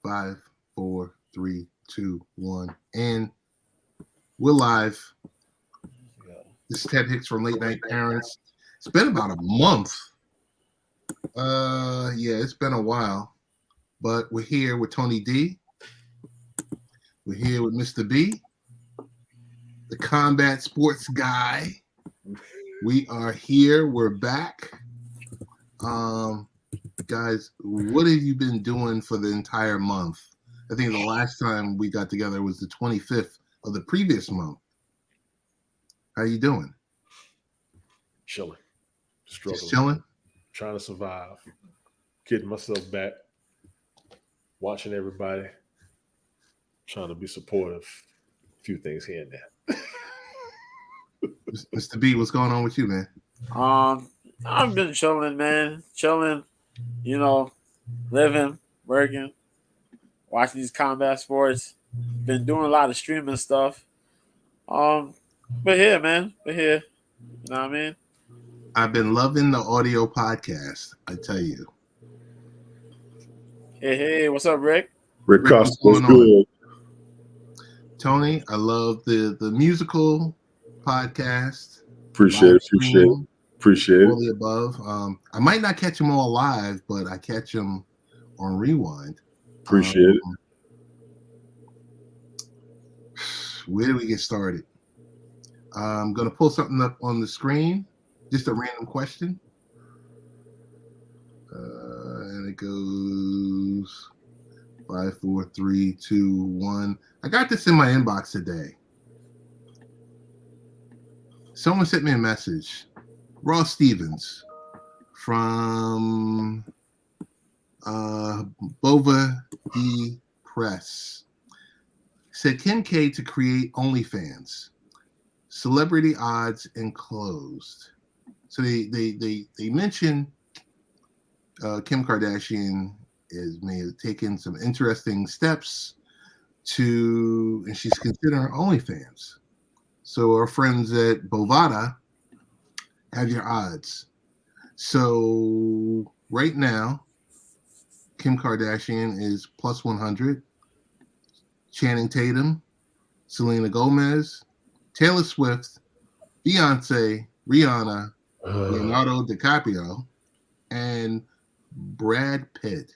5, 4, 3, 2, 1, and we're live. This is Ted Hicks from Late Night Parents. It's been about a month. Yeah, it's been a while, but we're here with Tony D. We're here with Mr. B, the combat sports guy. We are here. We're back. Guys, what have you been doing for the entire month? I think the last time we got together was the 25th of the previous month. How you doing? Chilling. Struggling. Just chilling? Trying to survive. Getting myself back. Watching everybody. Trying to be supportive. A few things here and there. Mr. B, what's going on with you, man? I've been chilling, man. Chilling, living, working, watching these combat sports. Been doing a lot of streaming stuff. But here, man. But here. You know what I mean? I've been loving the audio podcast, I tell you. Hey, what's up, Rick? Rick Costa, what's good? Tony, I love the musical podcast. Appreciate it. All the above. I might not catch them all live, but I catch them on rewind. Appreciate it. Where do we get started? I'm going to pull something up on the screen. Just a random question. And it goes 5, 4, 3, 2, 1. I got this in my inbox today. Someone sent me a message. Ross Stevens from Bova D Press said Kim K to create OnlyFans. Celebrity odds enclosed. So they mention Kim Kardashian may have taken some interesting steps and she's considering OnlyFans. So our friends at Bovada have your odds. So right now, Kim Kardashian is plus 100. Channing Tatum, Selena Gomez, Taylor Swift, Beyonce, Rihanna, Leonardo DiCaprio, and Brad Pitt.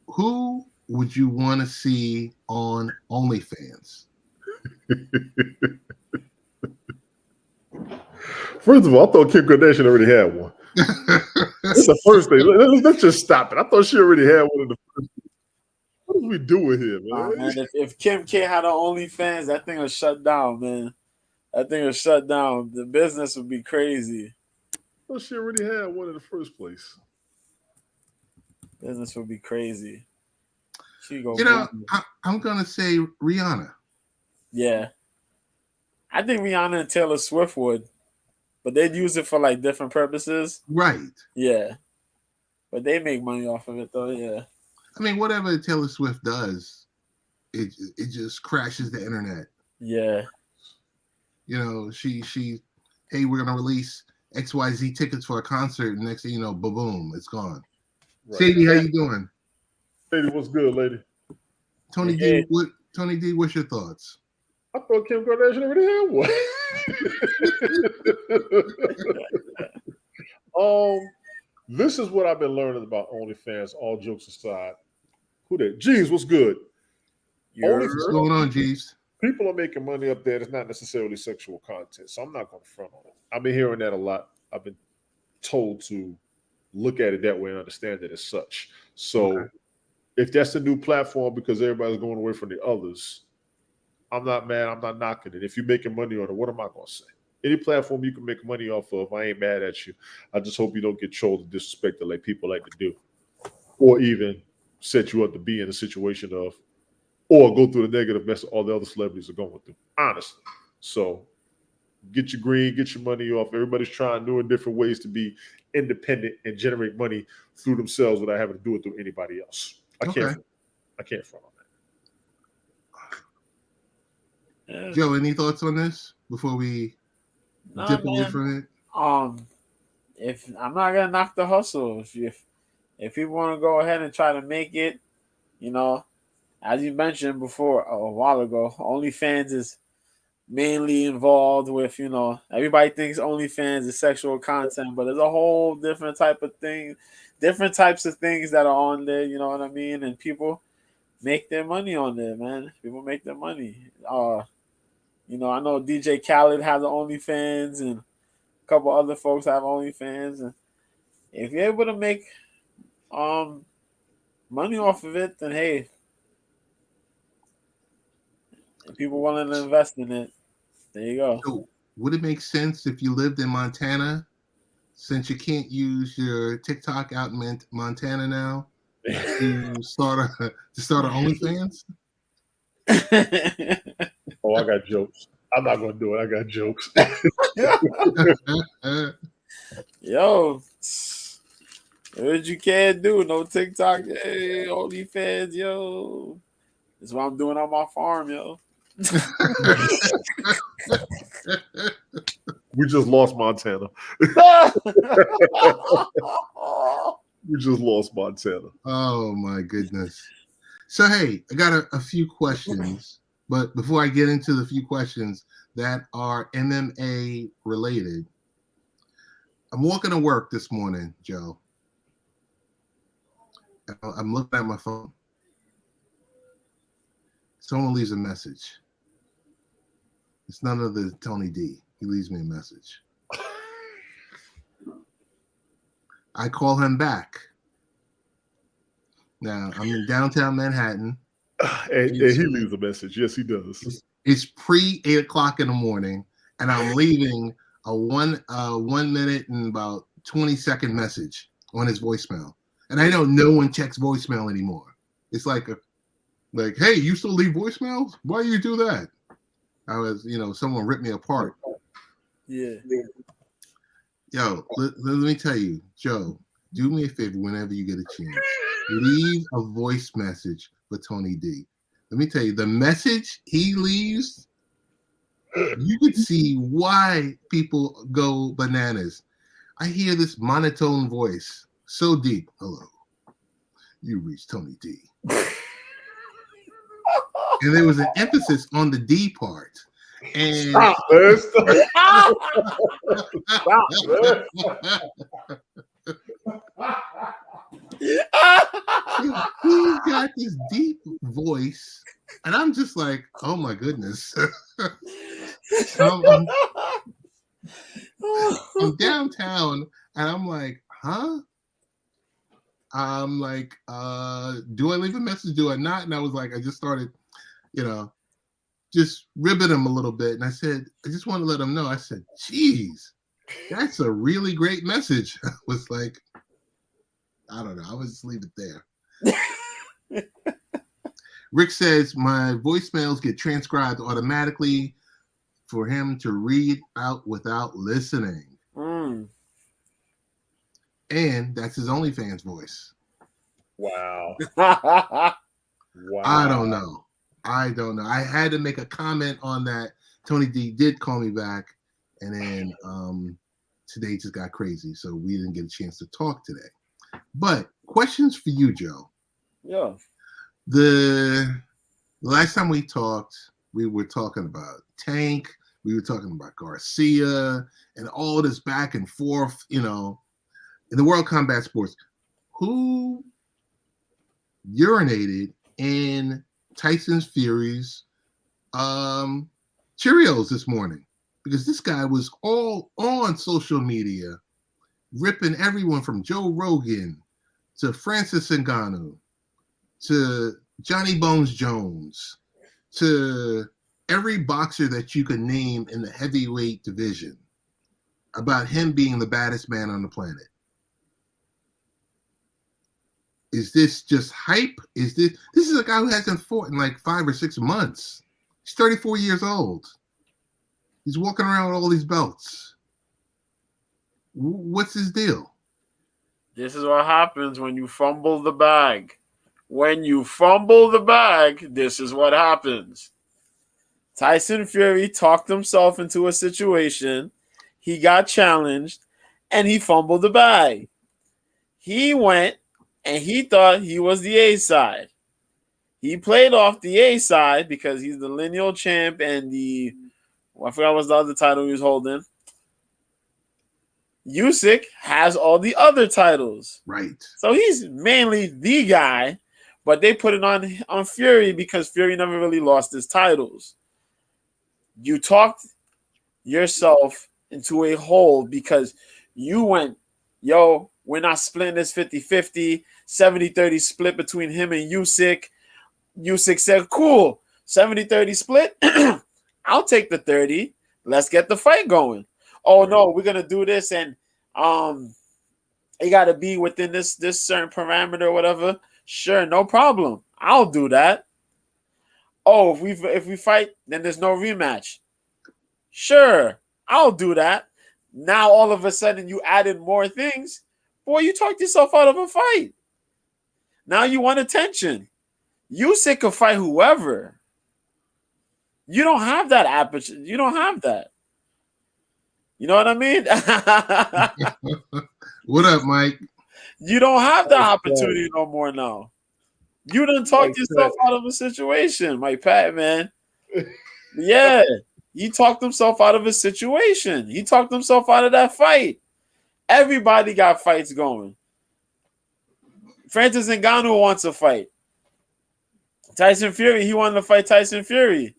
Who would you want to see on OnlyFans? First of all, I thought Kim Kardashian already had one. That's the first thing. Let's just stop it. I thought she already had one in the first place. What are we doing here, man? Man, if Kim K had her OnlyFans, that thing would shut down, man. That thing would shut down. The business would be crazy. I thought she already had one in the first place. Business would be crazy. I'm going to say Rihanna. Yeah. I think Rihanna and Taylor Swift would. But they'd use it for like different purposes. Right. Yeah. But they make money off of it though, yeah. I mean, whatever Taylor Swift does, it just crashes the internet. Yeah. She hey, we're gonna release XYZ tickets for a concert, and next thing you know, boom, it's gone. Right. Sadie, how you doing? Lady, what's good, lady? Tony D, what's your thoughts? I thought Kim Kardashian already had one. This is what I've been learning about OnlyFans, all jokes aside. Who that? Jeeves, what's good? What's going on, Jeeves? People are making money up there. It's not necessarily sexual content, so I'm not going to front on it. I've been hearing that a lot. I've been told to look at it that way and understand it as such. So if that's a new platform because everybody's going away from the others, I'm not mad. I'm not knocking it. If you're making money on it, what am I going to say? Any platform you can make money off of, I ain't mad at you. I just hope you don't get trolled and disrespected like people like to do, or even set you up to be in a situation of, or go through the negative mess all the other celebrities are going through, honestly. So get your green, get your money off. Everybody's trying new and different ways to be independent and generate money through themselves without having to do it through anybody else. I can't front on that. Joe, any thoughts on this before we dip away from it? If I'm not gonna knock the hustle, if people want to go ahead and try to make it, You know, as you mentioned before a while ago, OnlyFans is mainly involved with, everybody thinks OnlyFans is sexual content, but there's a whole different type of thing, different types of things that are on there, you know what I mean? And people make their money on there, man. People make their money. I know DJ Khaled has an OnlyFans and a couple other folks have OnlyFans. And if you're able to make money off of it, then hey, if people willing to invest in it, there you go. So would it make sense if you lived in Montana, since you can't use your TikTok out in Montana now, to start an OnlyFans? Oh, I got jokes. I'm not gonna do it. I got jokes. Yo, what you can't do? No TikTok, hey, OnlyFans, yo. That's what I'm doing on my farm, yo. We just lost Montana. We just lost Montana. Oh my goodness. So hey, I got a few questions, but before I get into the few questions that are MMA related, I'm walking to work this morning, Joe. I'm looking at my phone. Someone leaves a message. It's none other than Tony D. He leaves me a message. I call him back. Now, I'm in downtown Manhattan. And he leaves a message. Yes, he does. It's pre 8 o'clock in the morning, and I'm leaving a 1 minute and about 20-second message on his voicemail. And I know no one checks voicemail anymore. It's like, hey, you still leave voicemails? Why do you do that? I was, someone ripped me apart. Yeah. Yo, let me tell you, Joe, do me a favor whenever you get a chance. Leave a voice message for Tony D. Let me tell you, the message he leaves, you could see why people go bananas. I hear this monotone voice, so deep. Hello, you reached Tony D. And there was an emphasis on the D part. And Stop, man. He's got this deep voice, and I'm just like, oh my goodness. I'm downtown, and I'm like, huh? I'm like, do I leave a message? Do I not? And I was like, I just started, just ribbing him a little bit. And I said, I just want to let him know. I said, geez, that's a really great message. I was like, I don't know. I would just leave it there. Rick says, my voicemails get transcribed automatically for him to read out without listening. And that's his OnlyFans voice. Wow. Wow. I don't know. I had to make a comment on that. Tony D did call me back, and then today just got crazy, so we didn't get a chance to talk today. But questions for you, Joe. Yeah. The last time we talked, we were talking about Tank. We were talking about Garcia and all this back and forth, in the World Combat Sports. Who urinated in Tyson Fury's Cheerios this morning? Because this guy was all on social media, ripping everyone from Joe Rogan to Francis Ngannou to Johnny Bones Jones to every boxer that you could name in the heavyweight division about him being the baddest man on the planet. Is this just hype? This is a guy who hasn't fought in like 5 or 6 months. He's 34 years old. He's walking around with all these belts. What's his deal? This is what happens when you fumble the bag. When you fumble the bag, this is what happens. Tyson Fury talked himself into a situation. He got challenged, and he fumbled the bag. He went, and he thought he was the A side. He played off the A side because he's the lineal champ and I forgot what's the other title he was holding. Usyk has all the other titles. Right. So he's mainly the guy, but they put it on Fury because Fury never really lost his titles. You talked yourself into a hole because you went, yo, we're not splitting this 50-50, 70-30 split between him and Usyk. Usyk said, cool, 70-30 split. I'll take the 30. Let's get the fight going. Oh no, we're gonna do this, and it gotta be within this certain parameter or whatever. Sure, no problem. I'll do that. Oh, if we fight, then there's no rematch. Sure, I'll do that. Now all of a sudden you added more things. Boy, you talked yourself out of a fight. Now you want attention. Usyk could fight whoever. You don't have that aperture. You don't have that. You know what I mean? What up, Mike? You don't have that opportunity no more now. You done talked yourself out of a situation, Mike Pat, man. Yeah, he talked himself out of a situation. He talked himself out of that fight. Everybody got fights going. Francis Ngannou wants a fight. Tyson Fury, he wanted to fight Tyson Fury.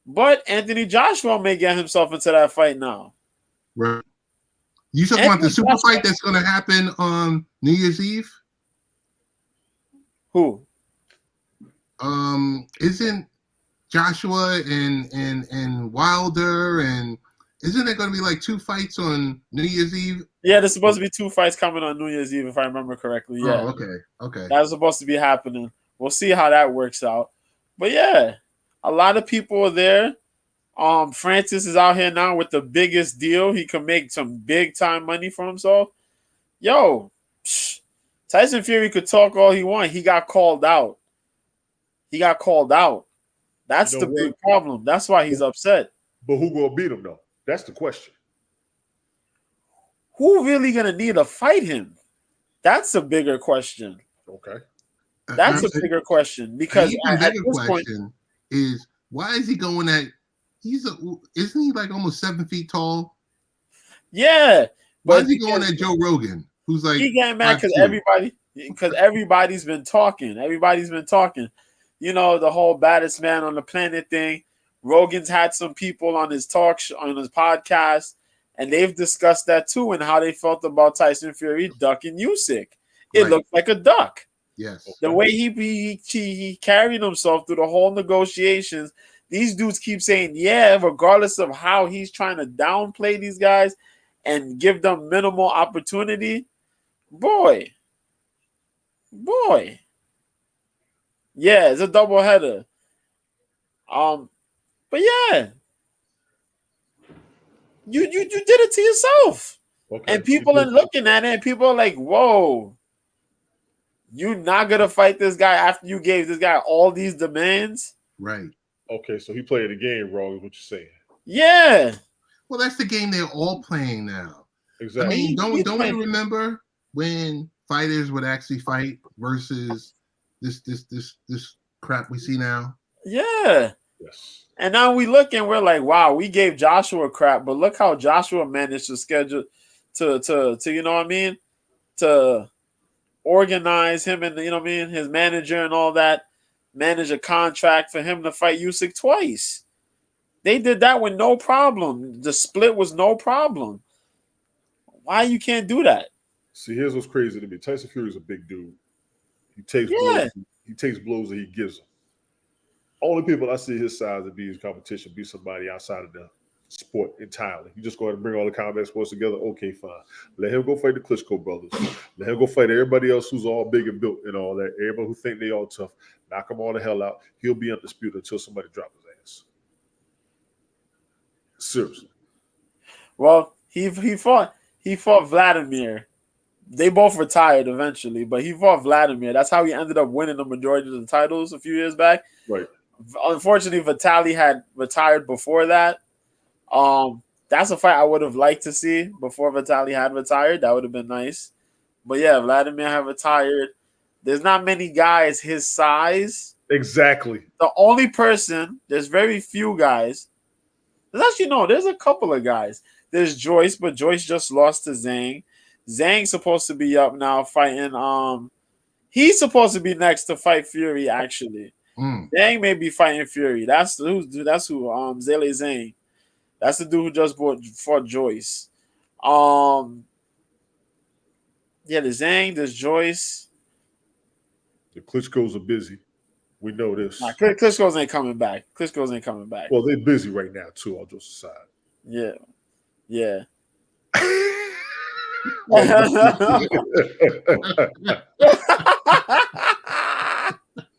But Anthony Joshua may get himself into that fight now. Right. You talking about the super fight that's going to happen on New Year's Eve? Who? Isn't Joshua and Wilder, and isn't there going to be like 2 fights on New Year's Eve? Yeah, there's supposed to be 2 fights coming on New Year's Eve, if I remember correctly. Yeah. Oh, okay. That's supposed to be happening. We'll see how that works out. But yeah, a lot of people are there. Francis is out here now with the biggest deal. He can make some big time money for himself. Yo, Tyson Fury could talk all he wants. He got called out. That's the big problem. That's why he's upset. But who gonna beat him though? That's the question. Who really gonna need to fight him? That's a bigger question. Okay. That's a bigger question because a bigger question is why is he going at? Isn't he like almost 7 feet tall? Yeah. Why is he going at Joe Rogan? Who's like he getting mad because everybody's been talking. Everybody's been talking. You know, the whole baddest man on the planet thing. Rogan's had some people on his on his podcast, and they've discussed that too and how they felt about Tyson Fury ducking Usyk. It looked like a duck. Yes. The way he carried himself through the whole negotiations. These dudes keep saying, yeah, regardless of how he's trying to downplay these guys and give them minimal opportunity. Boy. Yeah, it's a doubleheader. But yeah. You did it to yourself. Okay. And people are looking at it and people are like, whoa. You're not gonna fight this guy after you gave this guy all these demands? Right. Okay, so he played the game wrong, is what you're saying. Yeah. Well, that's the game they're all playing now. Exactly. I mean, don't we remember when fighters would actually fight versus this crap we see now? Yeah. Yes. And now we look and we're like, wow, we gave Joshua crap, but look how Joshua managed to schedule to you know what I mean? To organize him and, you know what I mean, his manager and all that, manage a contract for him to fight Usyk twice. They did that with no problem. The split was no problem. Why you can't do that? See, here's what's crazy to me. Tyson Fury's a big dude. He takes blows. He takes blows and he gives them. Only people I see his size that be his competition be somebody outside of the sport entirely. You just go ahead and bring all the combat sports together. Okay, fine. Let him go fight the Klitschko brothers. Let him go fight everybody else who's all big and built and all that. Everybody who think they all tough. Knock them all the hell out. He'll be undisputed until somebody drops his ass. Seriously. Well, he fought Vladimir. They both retired eventually, but he fought Vladimir. That's how he ended up winning the majority of the titles a few years back. Right. Unfortunately, Vitaly had retired before that. That's a fight I would have liked to see before Vitaly had retired. That would have been nice. But yeah, Vladimir had retired. There's not many guys his size Exactly. The only person, there's very few guys. There's actually no, there's a couple of guys. There's Joyce, but Joyce just lost to Zhang. Zhang's supposed to be up now fighting. He's supposed to be next to fight Fury, actually. Zhang may be fighting Fury. That's who Zele Zhang. That's the dude who just fought Joyce. Yeah, there's Zhang, there's Joyce. The Klitschko's are busy. We know this. Nah, Klitschko's ain't coming back. Klitschko's ain't coming back. Well, they're busy right now too. I'll just aside. Yeah.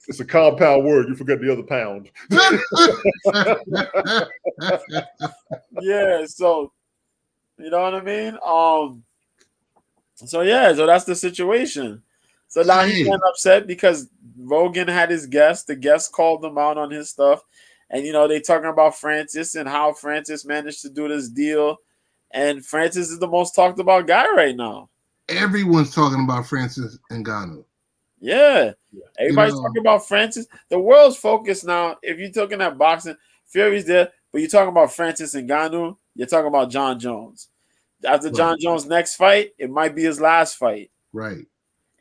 It's a compound word. You forget the other pound. Yeah, so you know what I mean? So that's the situation. So now he's getting upset because Rogan had his guest. The guest called him out on his stuff. And they talking about Francis and how Francis managed to do this deal. And Francis is the most talked about guy right now. Everyone's talking about Francis Ngannou. Yeah. Everybody's talking about Francis. The world's focused now. If you're talking at boxing, Fury's there, but you're talking about Francis Ngannou, you're talking about John Jones. After John Jones' next fight, it might be his last fight. Right.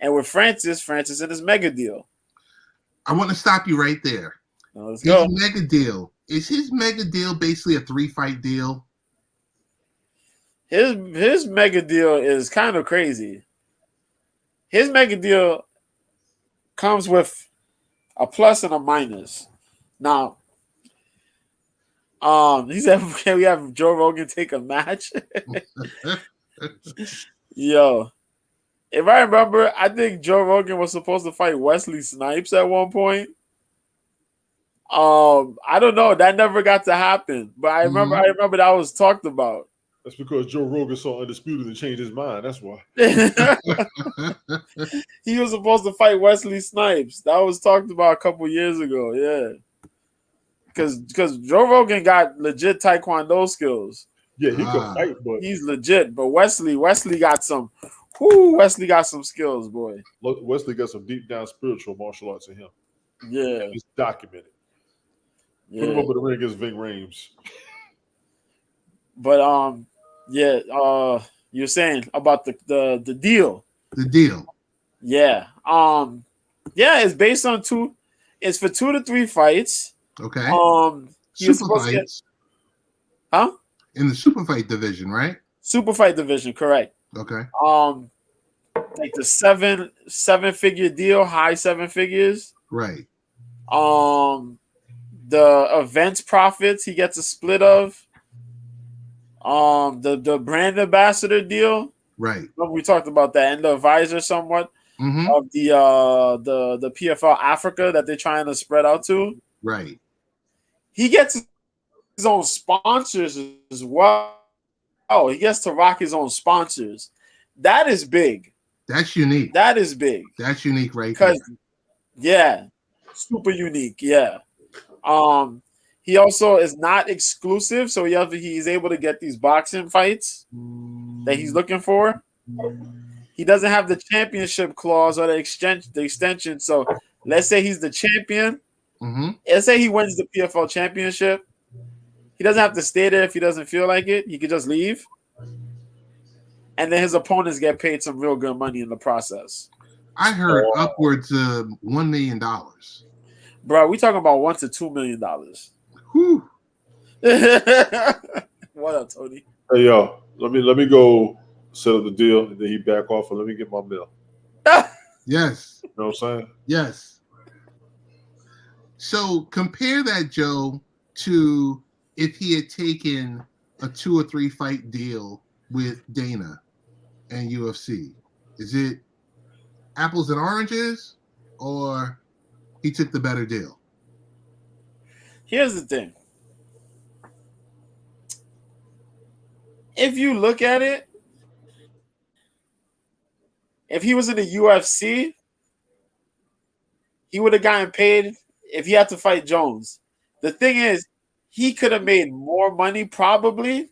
And with Francis in his mega deal. I want to stop you right there. Let's go. Mega deal. Is his mega deal basically a 3-fight deal? His mega deal is kind of crazy. His mega deal comes with a plus and a minus. Now, he said, "Can we have Joe Rogan take a match?" Yo, if I remember, I think Joe Rogan was supposed to fight Wesley Snipes at one point. I don't know. That never got to happen. But I remember that was talked about. That's because Joe Rogan saw Undisputed and changed his mind. That's why. He was supposed to fight Wesley Snipes. That was talked about a couple years ago. Yeah. Because Joe Rogan got legit Taekwondo skills. Yeah, he can fight, but he's legit. But Wesley got some. Wesley got some skills, boy. Wesley got some deep down spiritual martial arts in him. Yeah, it's documented. Yeah. Put him up in the ring against Ving Rhames. But you're saying about the deal. The deal. Yeah. It's based on it's for 2 to 3 fights. Okay. Super fights. In the super fight division, right? Super fight division, correct. Okay. Like the 7-figure deal, high 7 figures. Right. The events profits he gets a split of. The brand ambassador deal. Right. We talked about that, and the advisor somewhat of the PFL Africa that they're trying to spread out to. Right. He gets his own sponsors as well. Oh, he gets to rock his own sponsors. That is big. That's unique. That is big. That's unique, right? Because super unique. Yeah. He also is not exclusive, so he's able to get these boxing fights that he's looking for. He doesn't have the championship clause or the extension. So let's say he's the champion. Let's say he wins the PFL championship. He doesn't have to stay there if he doesn't feel like it. He could just leave. And then his opponents get paid some real good money in the process. I heard upwards of $1 million. Bro, we talking about $1 to $2 million. Whew. What up, Tony? Hey, yo, let me go set up the deal, and then he back off, and let me get my bill. Yes. You know what I'm saying? Yes. So compare that, Joe, to if he had taken a 2 or 3 fight deal with Dana and UFC. Is it apples and oranges, or he took the better deal? Here's the thing. If you look at it, if he was in the UFC, he would have gotten paid if he had to fight Jones. The thing is, he could have made more money probably,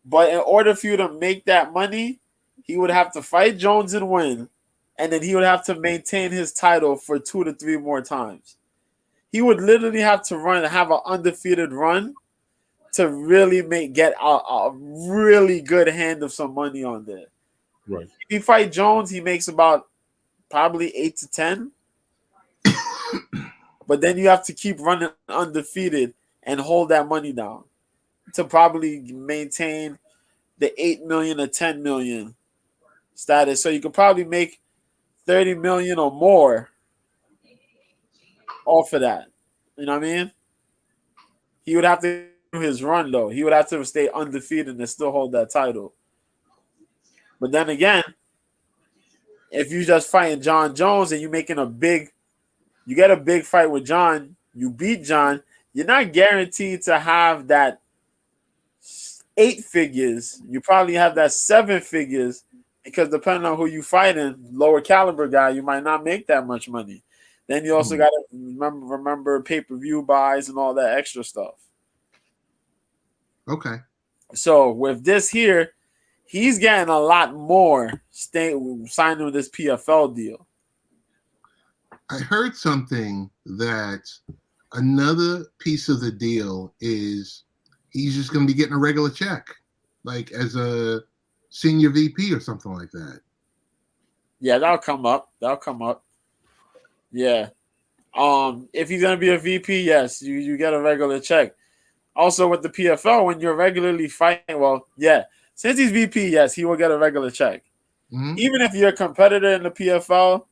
but in order for you to make that money, he would have to fight Jones and win, and then he would have to maintain his title for 2 to 3 more times. He would literally have to have an undefeated run to really get a really good hand of some money on there. Right. If he fight Jones, he makes about probably 8 to 10. But then you have to keep running undefeated and hold that money down to probably maintain the 8 million or 10 million status. So you could probably make 30 million or more off of that. You know what I mean? He would have to do his run, though. He would have to stay undefeated and still hold that title. But then again, if you just fighting John Jones and you get a big fight with John, you beat John, you're not guaranteed to have that 8 figures. You probably have that 7 figures because depending on who you fighting, lower caliber guy, you might not make that much money. Then you also got to remember pay-per-view buys and all that extra stuff. Okay. So with this here, he's getting a lot more signing with this PFL deal. I heard something that another piece of the deal is he's just going to be getting a regular check, like as a senior VP or something like that. Yeah, that'll come up. Yeah. If he's going to be a VP, yes, you get a regular check. Also with the PFL, when you're regularly fighting, well, yeah, since he's VP, yes, he will get a regular check. Mm-hmm. Even if you're a competitor in the PFL,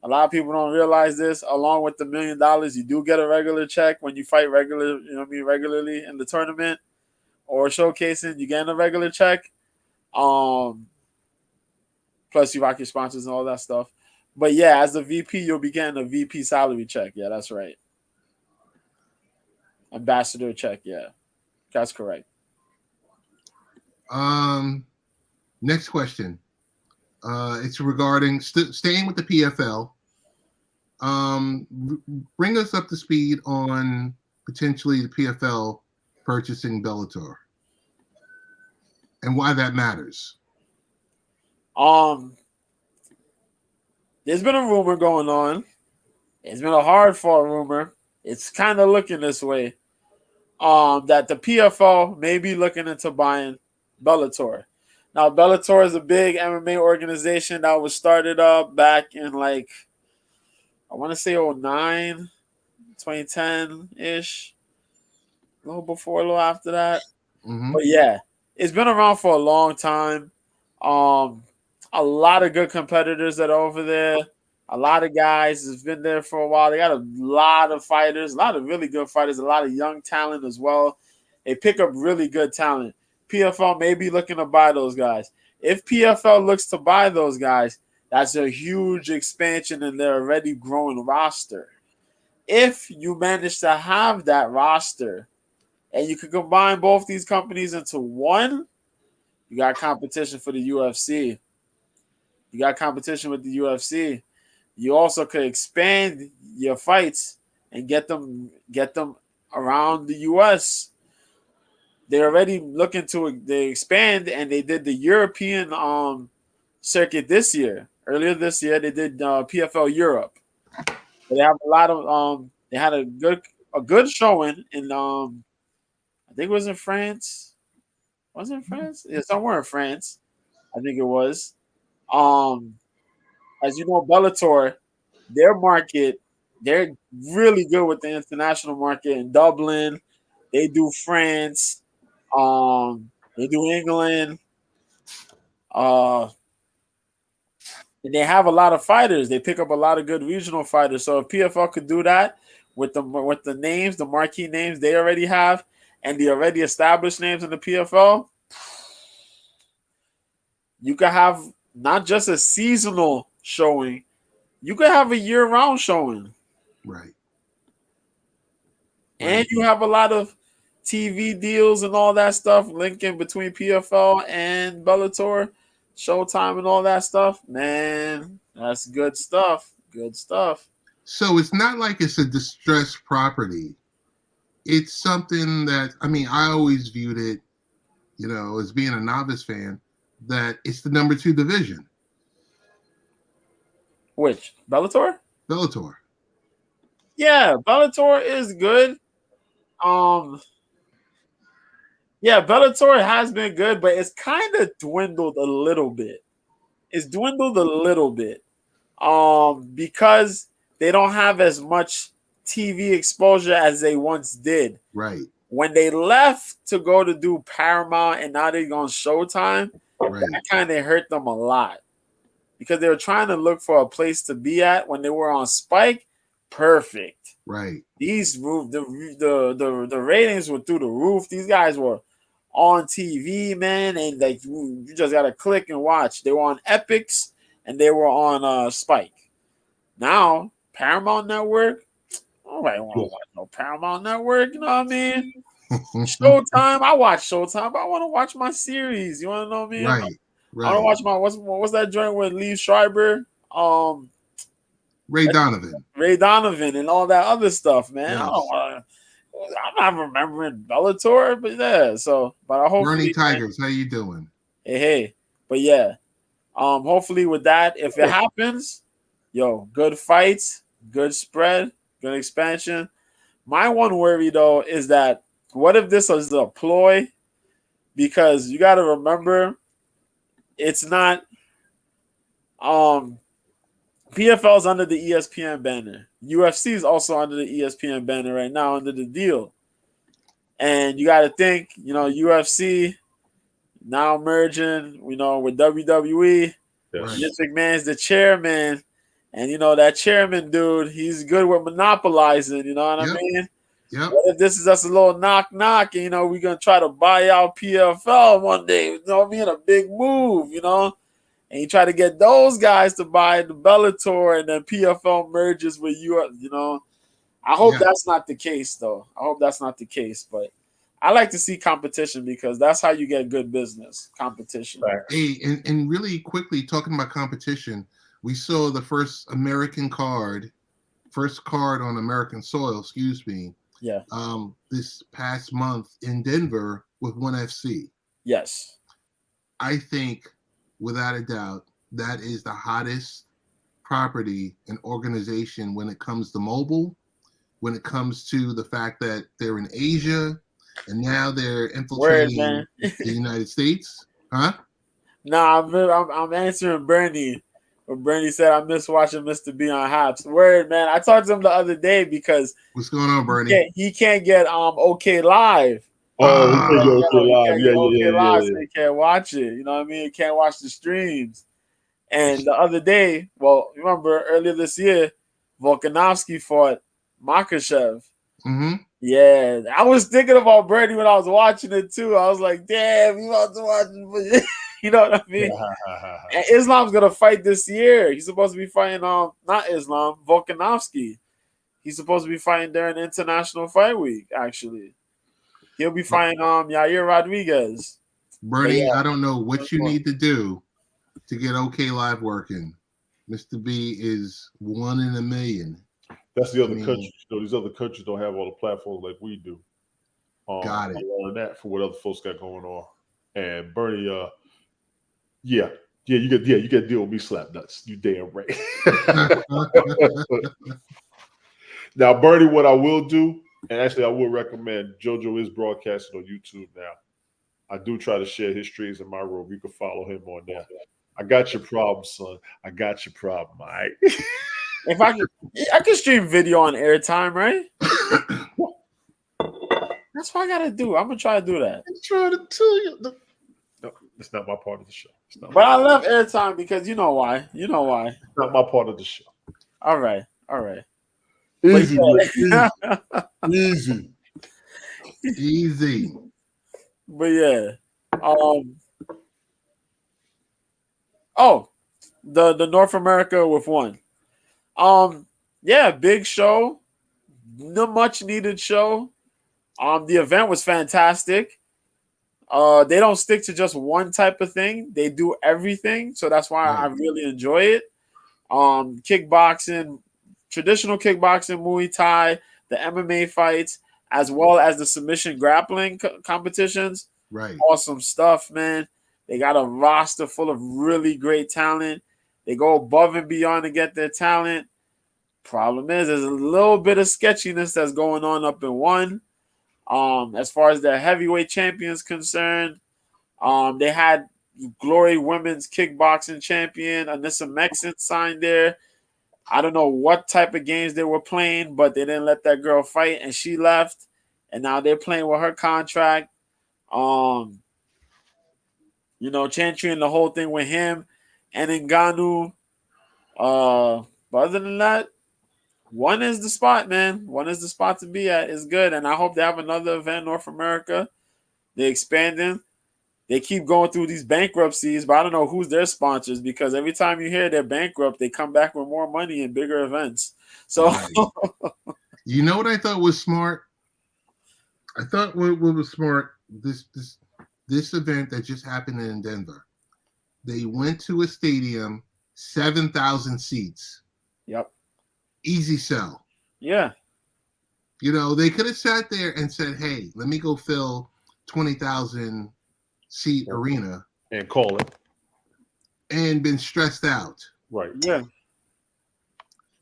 a lot of people don't realize this. Along with the $1 million, you do get a regular check when you fight regularly in the tournament or showcasing. You get a regular check. Plus, you rock your sponsors and all that stuff. But yeah, as a VP, you'll be getting a VP salary check. Yeah, that's right. Ambassador check. Yeah, that's correct. Next question. It's regarding staying with the PFL. Bring us up to speed on potentially the PFL purchasing Bellator and why that matters. There's been a rumor going on. It's been a hard-fought rumor. It's kind of looking this way. That the PFL may be looking into buying Bellator. Now, Bellator is a big MMA organization that was started up back in, I want to say 2009, 2010-ish. A little before, a little after that. Mm-hmm. But, yeah, it's been around for a long time. A lot of good competitors that are over there. A lot of guys has been there for a while. They got a lot of fighters, a lot of really good fighters, a lot of young talent as well. They pick up really good talent. PFL may be looking to buy those guys. If PFL looks to buy those guys, that's a huge expansion in their already growing roster. If you manage to have that roster and you can combine both these companies into one, you got competition for the UFC. You got competition with the UFC. You also could expand your fights and get them around the US. They're already looking to expand, and they did the European circuit this year. Earlier this year, they did PFL Europe. They have a lot of they had a good showing in I think it was in France. Was it in France? Yeah, somewhere in France. I think it was. As you know, Bellator, their market, they're really good with the international market in Dublin. They do France. They do England. And they have a lot of fighters. They pick up a lot of good regional fighters. So if PFL could do that with the names, the marquee names they already have, and the already established names in the PFL, you could have not just a seasonal showing, you could have a year-round showing. Right. And you have a lot of TV deals and all that stuff linking between PFL and Bellator, Showtime and all that stuff. Man, that's good stuff. Good stuff. So it's not like it's a distressed property. It's something that, I always viewed it, as being a novice fan, that it's the number 2 division. Which Bellator? Bellator. Yeah, Bellator is good. Yeah, Bellator has been good, but it's kind of dwindled a little bit. It's dwindled a little bit. Because they don't have as much TV exposure as they once did. Right. When they left to go to do Paramount and now they're on Showtime, Right. that kind of hurt them a lot because they were trying to look for a place to be at when they were on Spike. Perfect. Right. The ratings were through the roof. These guys were on TV, man, and like you just gotta click and watch. They were on Epics and they were on Spike. Now Paramount Network. Nobody want to watch no Paramount Network. You know what I mean? Showtime. I watch Showtime, but I want to watch my series. You want to know what I mean? Right. Right. I want to watch my what's that joint with Lee Schreiber? Ray Donovan. Ray Donovan and all that other stuff, man. Yes. I'm not remembering Bellator, but yeah. So, but I hope Bernie Tigers, how you doing? Hey, but yeah. Hopefully with that, if it happens, good fights, good spread, good expansion. My one worry though is that what if this is a ploy? Because you got to remember, it's not. PFL is under the ESPN banner. UFC is also under the ESPN banner right now under the deal. And you got to think, UFC now merging, with WWE. Yes. Vince McMahon's the chairman. And, that chairman dude, he's good with monopolizing, you know what I mean? Yep. What if this is just a little knock, and, we're going to try to buy out PFL one day, you know what I mean? A big move, And you try to get those guys to buy the Bellator and then PFL merges with you, I hope that's not the case, though. I hope that's not the case, but I like to see competition because that's how you get good business, competition. Right. Hey, and really quickly talking about competition, we saw the first card on American soil, Yeah. this past month in Denver with ONE FC. Yes. I think, without a doubt, that is the hottest property and organization when it comes to mobile, when it comes to the fact that they're in Asia and now they're infiltrating the United States. Huh? I'm answering Bernie. When Bernie said, I miss watching Mr. B on Hops. Word, man. I talked to him the other day because what's going on, Bernie? He can't get OK Live. Oh, OK Live. Yeah. So he can't watch it. You know what I mean? He can't watch the streams. And the other day, remember earlier this year, Volkanovski fought Makhachev. Mm-hmm. Yeah, I was thinking about Bernie when I was watching it too. I was like, damn, you about to watch it. You know what I mean? And Islam's gonna fight this year. He's supposed to be fighting not Islam, Volkanovski. He's supposed to be fighting during International Fight Week, actually. He'll be fighting Yair Rodriguez. Bernie, I don't know what you need to do to get OK Live working. Mr. B is 1 in a million. That's the other countries. These other countries don't have all the platforms like we do. Got it. I learned that for what other folks got going on. And Bernie, you get to deal with me slap nuts. You damn right. Now, Bernie, what I will do, and actually I will recommend, JoJo is broadcasting on YouTube now. I do try to share his streams in my room. You can follow him on there. I got your problem, son. I got your problem, all right? If I can stream video on airtime, right? That's what I gotta do. I'm gonna try to do that. I'm trying to tell you. No, it's not my part of the show. But I love airtime because you know why. It's not my part of the show. All right. Easy. Easy. But yeah. The North America with ONE. Big show. The much needed show. The event was fantastic. They don't stick to just one type of thing. They do everything. So that's why I really enjoy it. Kickboxing, traditional kickboxing, Muay Thai, the MMA fights, as well as the submission grappling competitions. Right. Awesome stuff, man. They got a roster full of really great talent. They go above and beyond to get their talent. Problem is, there's a little bit of sketchiness that's going on up in one. As far as the heavyweight champions concerned, they had Glory Women's Kickboxing Champion Anissa Mexon signed there. I don't know what type of games they were playing, but they didn't let that girl fight, and she left. And now they're playing with her contract. Chanting the whole thing with him and Ngannou. But other than that, one is the spot, man. One is the spot to be at. It's good, and I hope they have another event in North America. They're expanding. They keep going through these bankruptcies, but I don't know who's their sponsors, because every time you hear they're bankrupt, they come back with more money and bigger events. So, right. You know what I thought was smart? I thought what was smart, this event that just happened in Denver. They went to a stadium, 7,000 seats. Yep. Easy sell. Yeah. They could have sat there and said, hey, let me go fill 20,000 seat arena and call it, and been stressed out. Right. Yeah.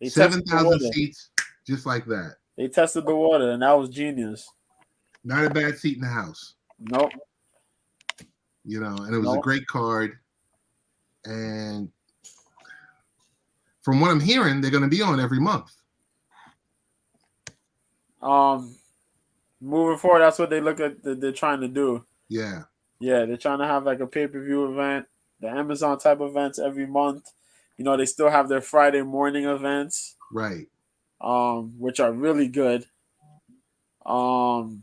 7,000 seats, just like that. They tested the water, and that was genius. Not a bad seat in the house. Nope. And it was a great card. And from what I'm hearing, they're going to be on every month. Moving forward, that's what they look at. They're trying to do. Yeah. Yeah, they're trying to have like a pay-per-view event, the Amazon type events every month. They still have their Friday morning events, right? Which are really good. Mainly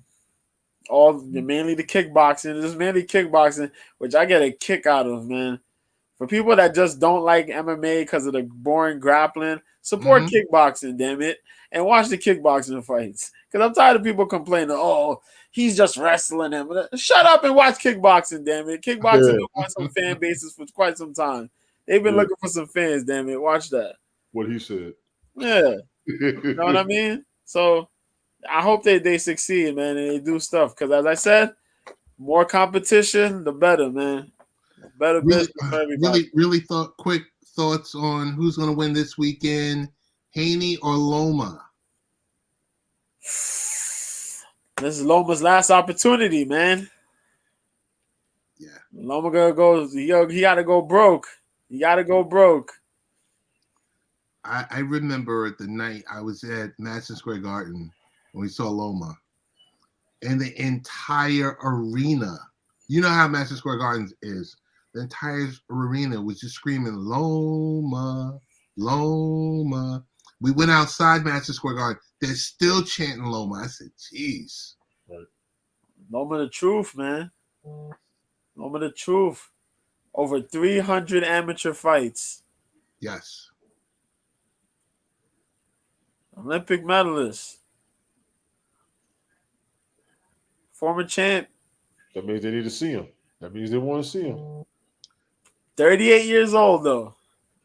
the kickboxing. This is mainly kickboxing, which I get a kick out of, man. For people that just don't like MMA because of the boring grappling, support kickboxing, damn it, and watch the kickboxing fights. Because I'm tired of people complaining, oh, he's just wrestling him. Shut up and watch kickboxing, damn it. Kickboxing been on some fan bases for quite some time. They've been looking for some fans, damn it. Watch that. What he said. Yeah. You know what I mean? So I hope they succeed, man, and they do stuff. Because as I said, more competition, the better, man. Better business for everybody. Really quick thoughts on who's going to win this weekend, Haney or Loma? This is Loma's last opportunity, man. Yeah. Loma gonna go. He got to go broke. You got to go broke. I remember the night I was at Madison Square Garden when we saw Loma, and the entire arena. You know how Madison Square Garden is. The entire arena was just screaming, Loma, Loma. We went outside Madison Square Garden. They're still chanting Loma. I said, jeez. Loma the truth, man. Loma the truth. Over 300 amateur fights. Yes. Olympic medalist. Former champ. That means they need to see him. That means they want to see him. 38 years old, though.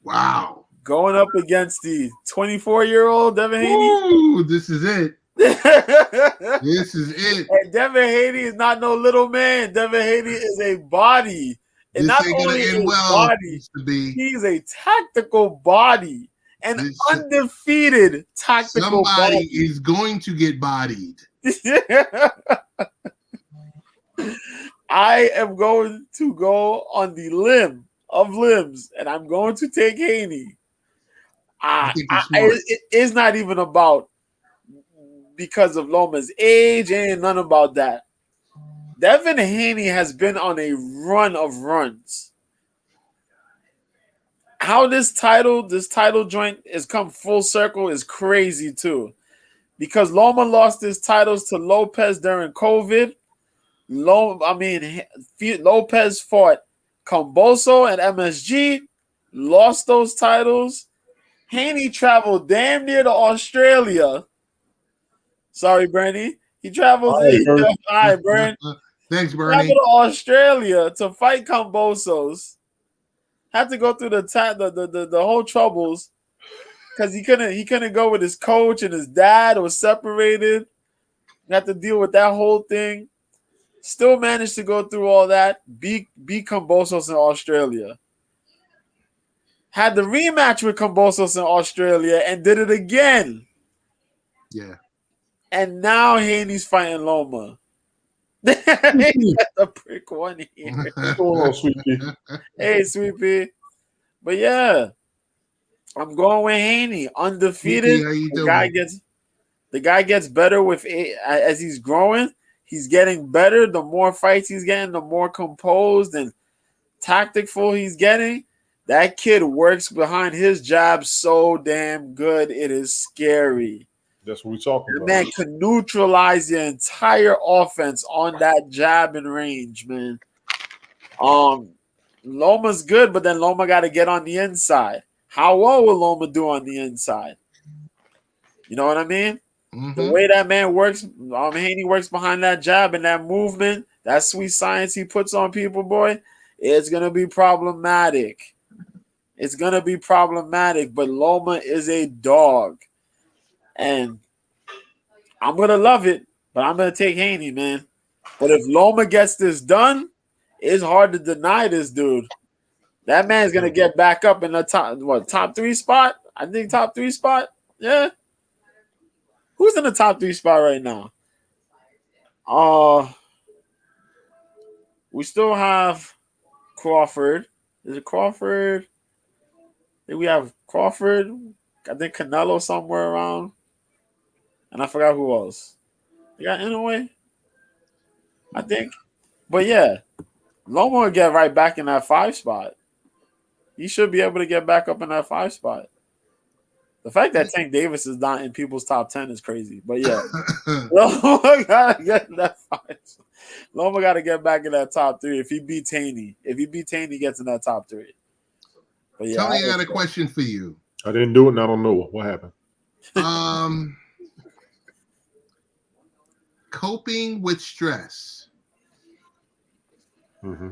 Wow. Going up against the 24-year-old Devin Haney. Ooh, this is it. This is it. And Devin Haney is not no little man. Devin Haney is a body. And this not ain't only gonna end a well. body, To be. he's a tactical body. An undefeated tactical somebody body. is going to get bodied. I am going to go on the limb of limbs, and I'm going to take Haney. It's not even about because of Loma's age, ain't none about that. Devin Haney has been on a run of runs. How this title joint has come full circle is crazy too. Because Loma lost his titles to Lopez during COVID. Lopez fought Camboso and MSG, lost those titles. Haney traveled damn near to Australia. Sorry, Bernie. He traveled. All right, Bernie. Thanks, Bernie. Traveled to Australia to fight Cambosos. Had to go through the whole troubles because he couldn't go with his coach, and his dad was separated. Had to deal with that whole thing. Still managed to go through all that. Beat Cambosos in Australia. had the rematch with Kambosos in Australia and did it again. Yeah. And now Haney's fighting Loma. That's a prick one here. What's going on, Sweet Pea? Hey, Sweet Pea. But yeah, I'm going with Haney. Undefeated. How you The guy gets better as he's growing. He's getting better. The more fights he's getting, the more composed and tactful he's getting. That kid works behind his jab so damn good. It is scary. That's what we're talking The about. man can neutralize the entire offense on that jab and range, man. Loma's good, but then Loma got to get on the inside. How well will Loma do on the inside? You know what I mean? Mm-hmm. The way that man works, Haney works behind that jab and that movement, that sweet science he puts on people, boy, it's going to be problematic. It's going to be problematic, but Loma is a dog. And I'm going to love it, but I'm going to take Haney, man. But if Loma gets this done, it's hard to deny this dude. That man's going to get back up in the top 3 spot? I think top 3 spot. Yeah. Who's in the top 3 spot right now? We still have Crawford. Is it Crawford? Then we have Crawford. I think Canelo somewhere around. And I forgot who else. They got Inoue, I think. But yeah, Loma will get right back in that 5 spot. He should be able to get back up in that 5 spot. The fact that Tank Davis is not in people's top 10 is crazy. But yeah, Loma gotta get in that 5. Loma gotta get back in that top 3 if he beats Haney. If he beats Haney, he gets in that top 3. But yeah, Tony, I got a question for you. I didn't do it, and I don't know what happened. Coping with stress. Mm-hmm.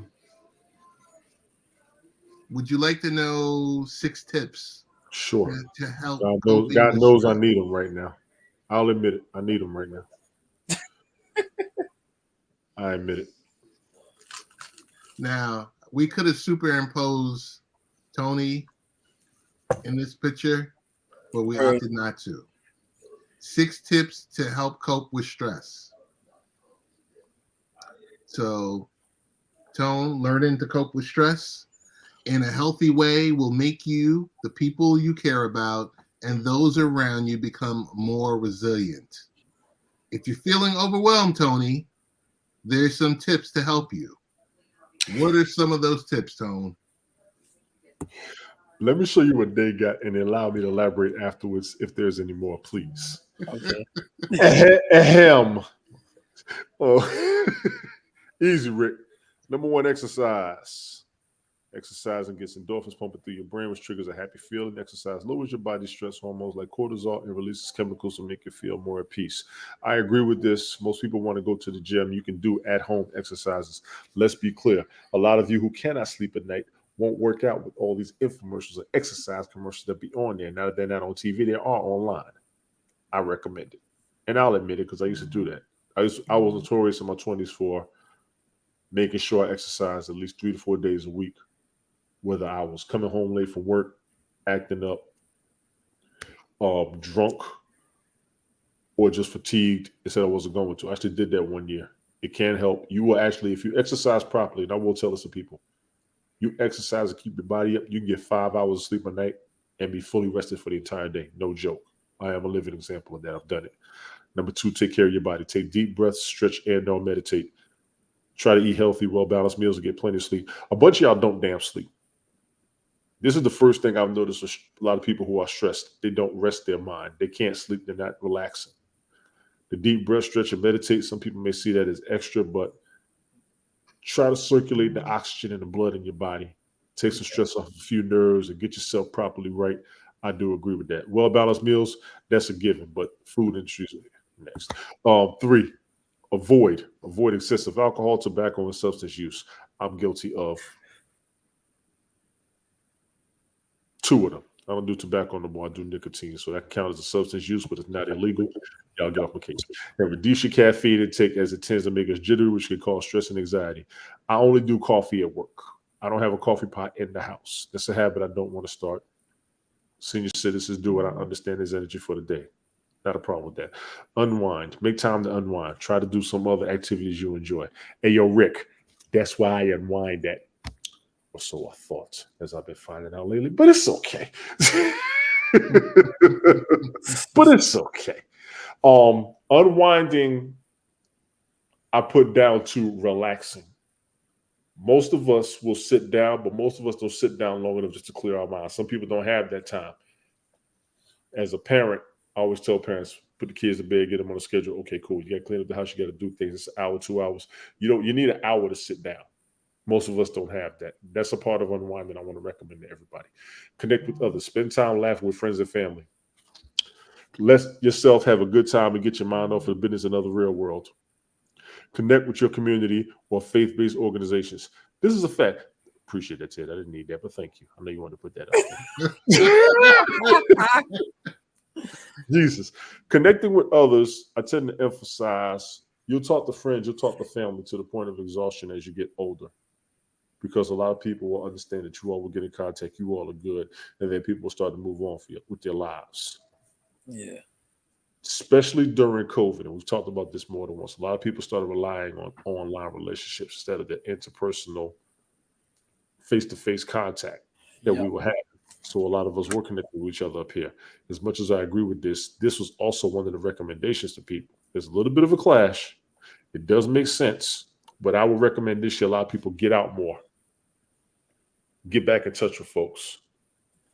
Would you like to know 6 tips? Sure. To help. God knows I need them right now. I'll admit it. I need them right now. I admit it. Now, we could have superimposed Tony in this picture, but we opted not to. 6 tips to help cope with stress. So, Tone, learning to cope with stress in a healthy way will make you, the people you care about, and those around you become more resilient. If you're feeling overwhelmed, Tony, there's some tips to help you. What are some of those tips, Tone? Let me show you what they got and allow me to elaborate afterwards if there's any more, please. Okay. Ahem. Oh, easy, Rick. Number 1, exercise. Exercising gets endorphins pumping through your brain, which triggers a happy feeling. Exercise lowers your body's stress hormones like cortisol and releases chemicals to make you feel more at peace. I agree with this. Most people want to go to the gym. You can do at-home exercises. Let's be clear. A lot of you who cannot sleep at night won't work out with all these infomercials or exercise commercials that be on there. Now that they're not on TV, they are online. I recommend it. And I'll admit it because I used to do that. I was notorious in my 20s for making sure I exercised at least 3 to 4 days a week. Whether I was coming home late from work, acting up, drunk, or just fatigued and said I wasn't going to. I actually did that 1 year. It can help. You will actually, if you exercise properly, and I will tell this to people, you exercise and keep your body up, you can get 5 hours of sleep a night and be fully rested for the entire day. No joke. I am a living example of that. I've done it. Number 2, take care of your body. Take deep breaths, stretch, and don't meditate. Try to eat healthy, well-balanced meals and get plenty of sleep. A bunch of y'all don't damn sleep. This is the first thing I've noticed with a lot of people who are stressed. They don't rest their mind. They can't sleep. They're not relaxing. The deep breath, stretch, and meditate, some people may see that as extra, but try to circulate the oxygen in the blood in your body. Take some stress off a few nerves and get yourself properly right. I do agree with that. Well-balanced meals, that's a given, but food industries are next. 3, avoid excessive alcohol, tobacco, and substance use. I'm guilty of 2 of them. I don't do tobacco no more. I do nicotine. So that counts as a substance use, but it's not illegal. Y'all get off my case. And reduce your caffeine intake as it tends to make us jittery, which can cause stress and anxiety. I only do coffee at work. I don't have a coffee pot in the house. That's a habit I don't want to start. Senior citizens do it. I understand his energy for the day. Not a problem with that. Unwind. Make time to unwind. Try to do some other activities you enjoy. Hey, yo, Rick, that's why I unwind at. Or so I thought, as I've been finding out lately. But it's okay. But it's okay. Unwinding, I put down to relaxing. Most of us will sit down, but most of us don't sit down long enough just to clear our minds. Some people don't have that time. As a parent, I always tell parents, put the kids to bed, get them on a schedule. Okay, cool. You got to clean up the house. You got to do things. It's an hour, 2 hours. You need an hour to sit down. Most of us don't have that. That's a part of unwinding I want to recommend to everybody. Connect with others. Spend time laughing with friends and family. Let yourself have a good time and get your mind off of the business and other real world. Connect with your community or faith-based organizations. This is a fact. Appreciate that, Ted. I didn't need that, but thank you. I know you wanted to put that out there. Jesus. Connecting with others, I tend to emphasize, you'll talk to friends, you'll talk to family to the point of exhaustion as you get older. Because a lot of people will understand that you all will get in contact, you all are good, and then people will start to move on with their lives. Yeah. Especially during COVID, and we've talked about this more than once. A lot of people started relying on online relationships instead of the interpersonal, face-to-face contact that we were having. So a lot of us were connected with each other up here. As much as I agree with this was also one of the recommendations to people. There's a little bit of a clash. It does make sense, but I would recommend this year a lot of people get out more. Get back in touch with folks.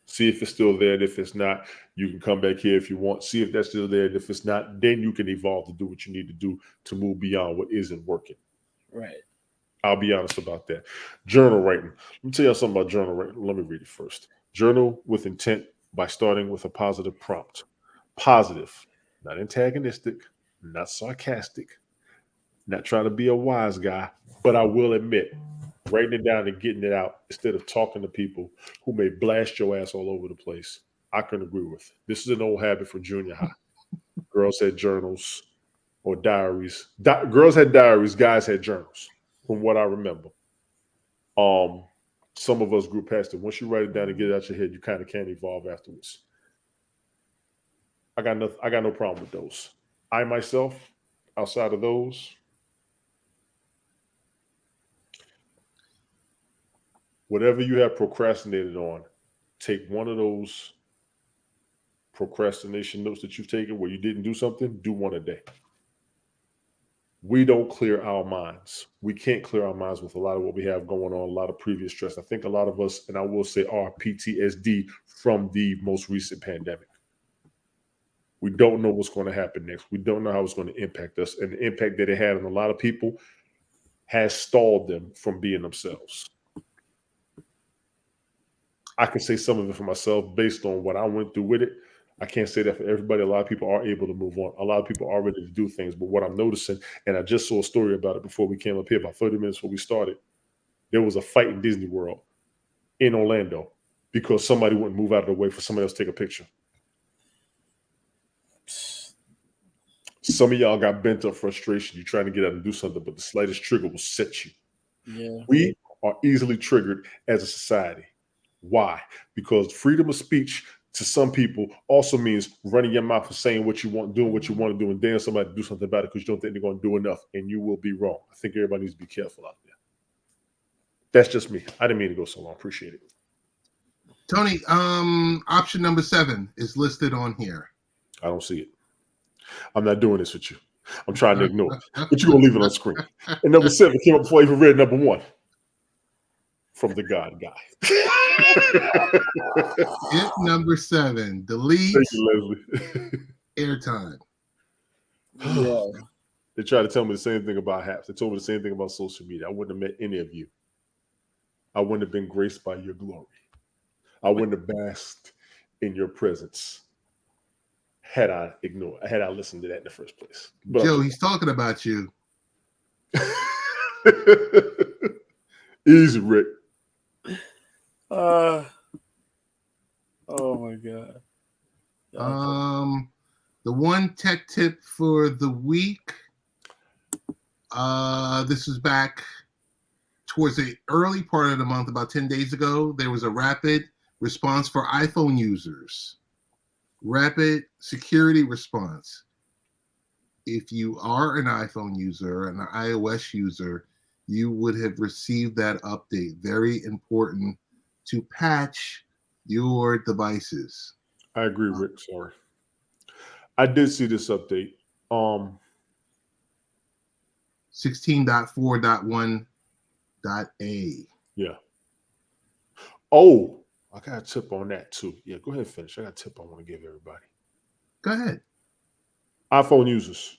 See if it's still there. And if it's not, you can come back here if you want. See if that's still there. And if it's not, then you can evolve to do what you need to do to move beyond what isn't working. Right. I'll be honest about that. Journal writing. Let me tell you something about journal writing. Let me read it first. Journal with intent by starting with a positive prompt. Positive, not antagonistic, not sarcastic, not trying to be a wise guy, but I will admit, writing it down and getting it out instead of talking to people who may blast your ass all over the place, I can agree with. This is an old habit from junior high. Girls had journals or diaries. Girls had diaries, guys had journals, from what I remember. Some of us grew past it. Once you write it down and get it out your head, you kind of can't evolve afterwards. I got no problem with those. I myself, outside of those, whatever you have procrastinated on, take one of those procrastination notes that you've taken where you didn't do something, do one a day. We don't clear our minds. We can't clear our minds with a lot of what we have going on, a lot of previous stress. I think a lot of us, and I will say, are PTSD from the most recent pandemic. We don't know what's going to happen next. We don't know how it's going to impact us. And the impact that it had on a lot of people has stalled them from being themselves. I can say some of it for myself based on what I went through with it. I can't say that for everybody. A lot of people are able to move on. A lot of people are ready to do things. But what I'm noticing, and I just saw a story about it before we came up here, about 30 minutes before we started, there was a fight in Disney World in Orlando because somebody wouldn't move out of the way for somebody else to take a picture. Some of y'all got bent up frustration. You're trying to get out and do something, but the slightest trigger will set you. Yeah. We are easily triggered as a society. Why? Because freedom of speech to some people also means running your mouth and saying what you want, doing what you want to do, and daring somebody to do something about it because you don't think they're going to do enough, and you will be wrong. I think everybody needs to be careful out there. That's just me. I didn't mean to go so long. Appreciate it. Tony, option number 7 is listed on here. I don't see it. I'm not doing this with you. I'm trying to ignore it. But you're going to leave it on screen. And number 7 came up before I even read number 1. From the God guy. Hit number 7. Delete. Thank you, Leslie. Airtime. Yeah. They try to tell me the same thing about apps. They told me the same thing about social media. I wouldn't have met any of you. I wouldn't have been graced by your glory. I wouldn't have basked in your presence had I listened to that in the first place. But Joe, he's talking about you. Easy, Rick. Oh my God. The one tech tip for the week. This is back towards the early part of the month, about 10 days ago, there was a rapid response for iPhone users. Rapid security response. If you are an iPhone user, an iOS user, you would have received that update. Very important to patch your devices. I agree, Rick. Sorry. I did see this update. 16.4.1.a. Yeah. Oh, I got a tip on that too. Yeah, go ahead and finish. I got a tip I want to give everybody. Go ahead. iPhone users.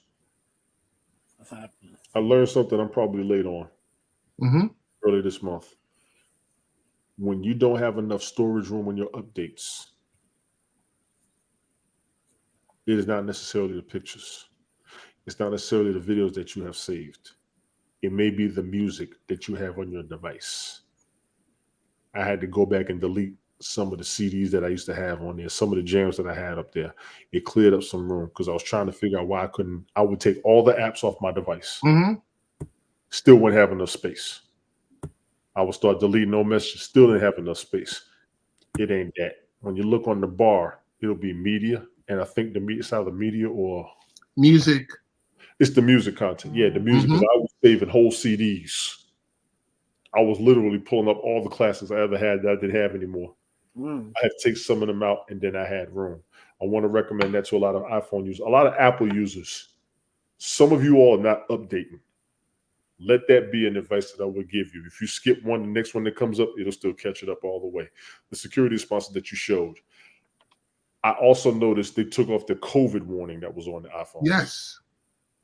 What's happening? I learned something I'm probably late on early this month. When you don't have enough storage room on your updates, it is not necessarily the pictures. It's not necessarily the videos that you have saved. It may be the music that you have on your device. I had to go back and delete some of the CDs that I used to have on there, some of the jams that I had up there. It cleared up some room because I was trying to figure out why I would take all the apps off my device. Still wouldn't have enough space. I would start deleting no messages, still didn't have enough space. It ain't that. When you look on the bar, it'll be media. And I think it's either media or music. It's the music content. Yeah, the music, because I was saving whole CDs. I was literally pulling up all the classics I ever had that I didn't have anymore. I had to take some of them out, and then I had room. I want to recommend that to a lot of iPhone users, a lot of Apple users. Some of you all are not updating. Let that be an advice that I would give you. If you skip one, the next one that comes up, it'll still catch it up all the way. The security responses that you showed. I also noticed they took off the COVID warning that was on the iPhone. Yes.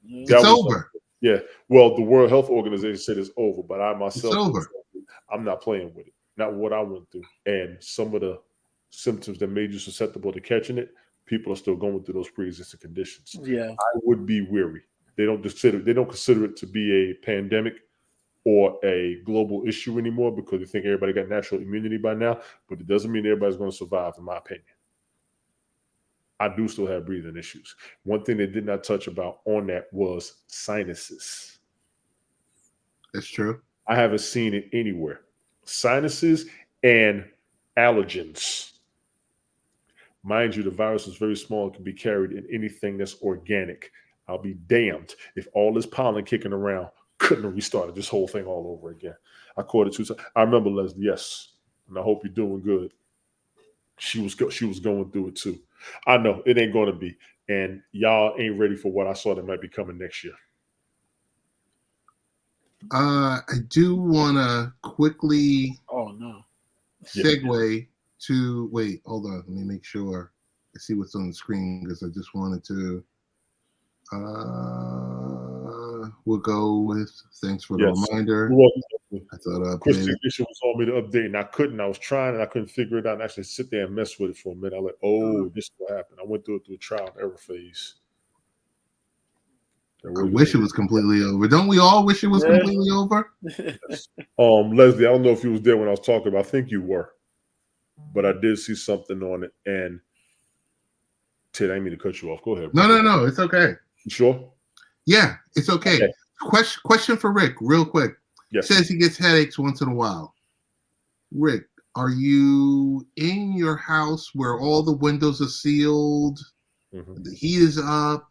Yeah. It's over. Yeah. Well, the World Health Organization said it's over, but I myself, It's over. I'm not playing with it. Not what I went through. And some of the symptoms that made you susceptible to catching it, people are still going through those pre-existing conditions. Yeah. I would be weary. They don't consider it to be a pandemic or a global issue anymore because they think everybody got natural immunity by now, but it doesn't mean everybody's going to survive, in my opinion. I do still have breathing issues. One thing they did not touch about on that was sinuses. That's true. I haven't seen it anywhere. Sinuses and allergens. Mind you, the virus is very small. It can be carried in anything that's organic. I'll be damned if all this pollen kicking around couldn't have restarted this whole thing all over again. I caught it 2 times. I remember Leslie, yes, and I hope you're doing good. She was going through it too. I know it ain't going to be, and y'all ain't ready for what I saw that might be coming next year. I do want to quickly segue to wait. Hold on, let me make sure I see what's on the screen because I just wanted to. We'll go with thanks for the reminder. I thought Christian Edition was on me to update, and I couldn't. I was trying, and I couldn't figure it out. And actually sit there and mess with it for a minute. I was like, "Oh, this is what happened." I went through a trial and error phase. I wish it was completely over. Don't we all wish it was completely over? Leslie, I don't know if you was there when I was talking about. I think you were, but I did see something on it. And Ted, I didn't mean to cut you off. Go ahead. No, it's okay. You sure? Yeah, it's okay. Question for Rick, real quick. Yes. Says he gets headaches once in a while. Rick, are you in your house where all the windows are sealed, the heat is up,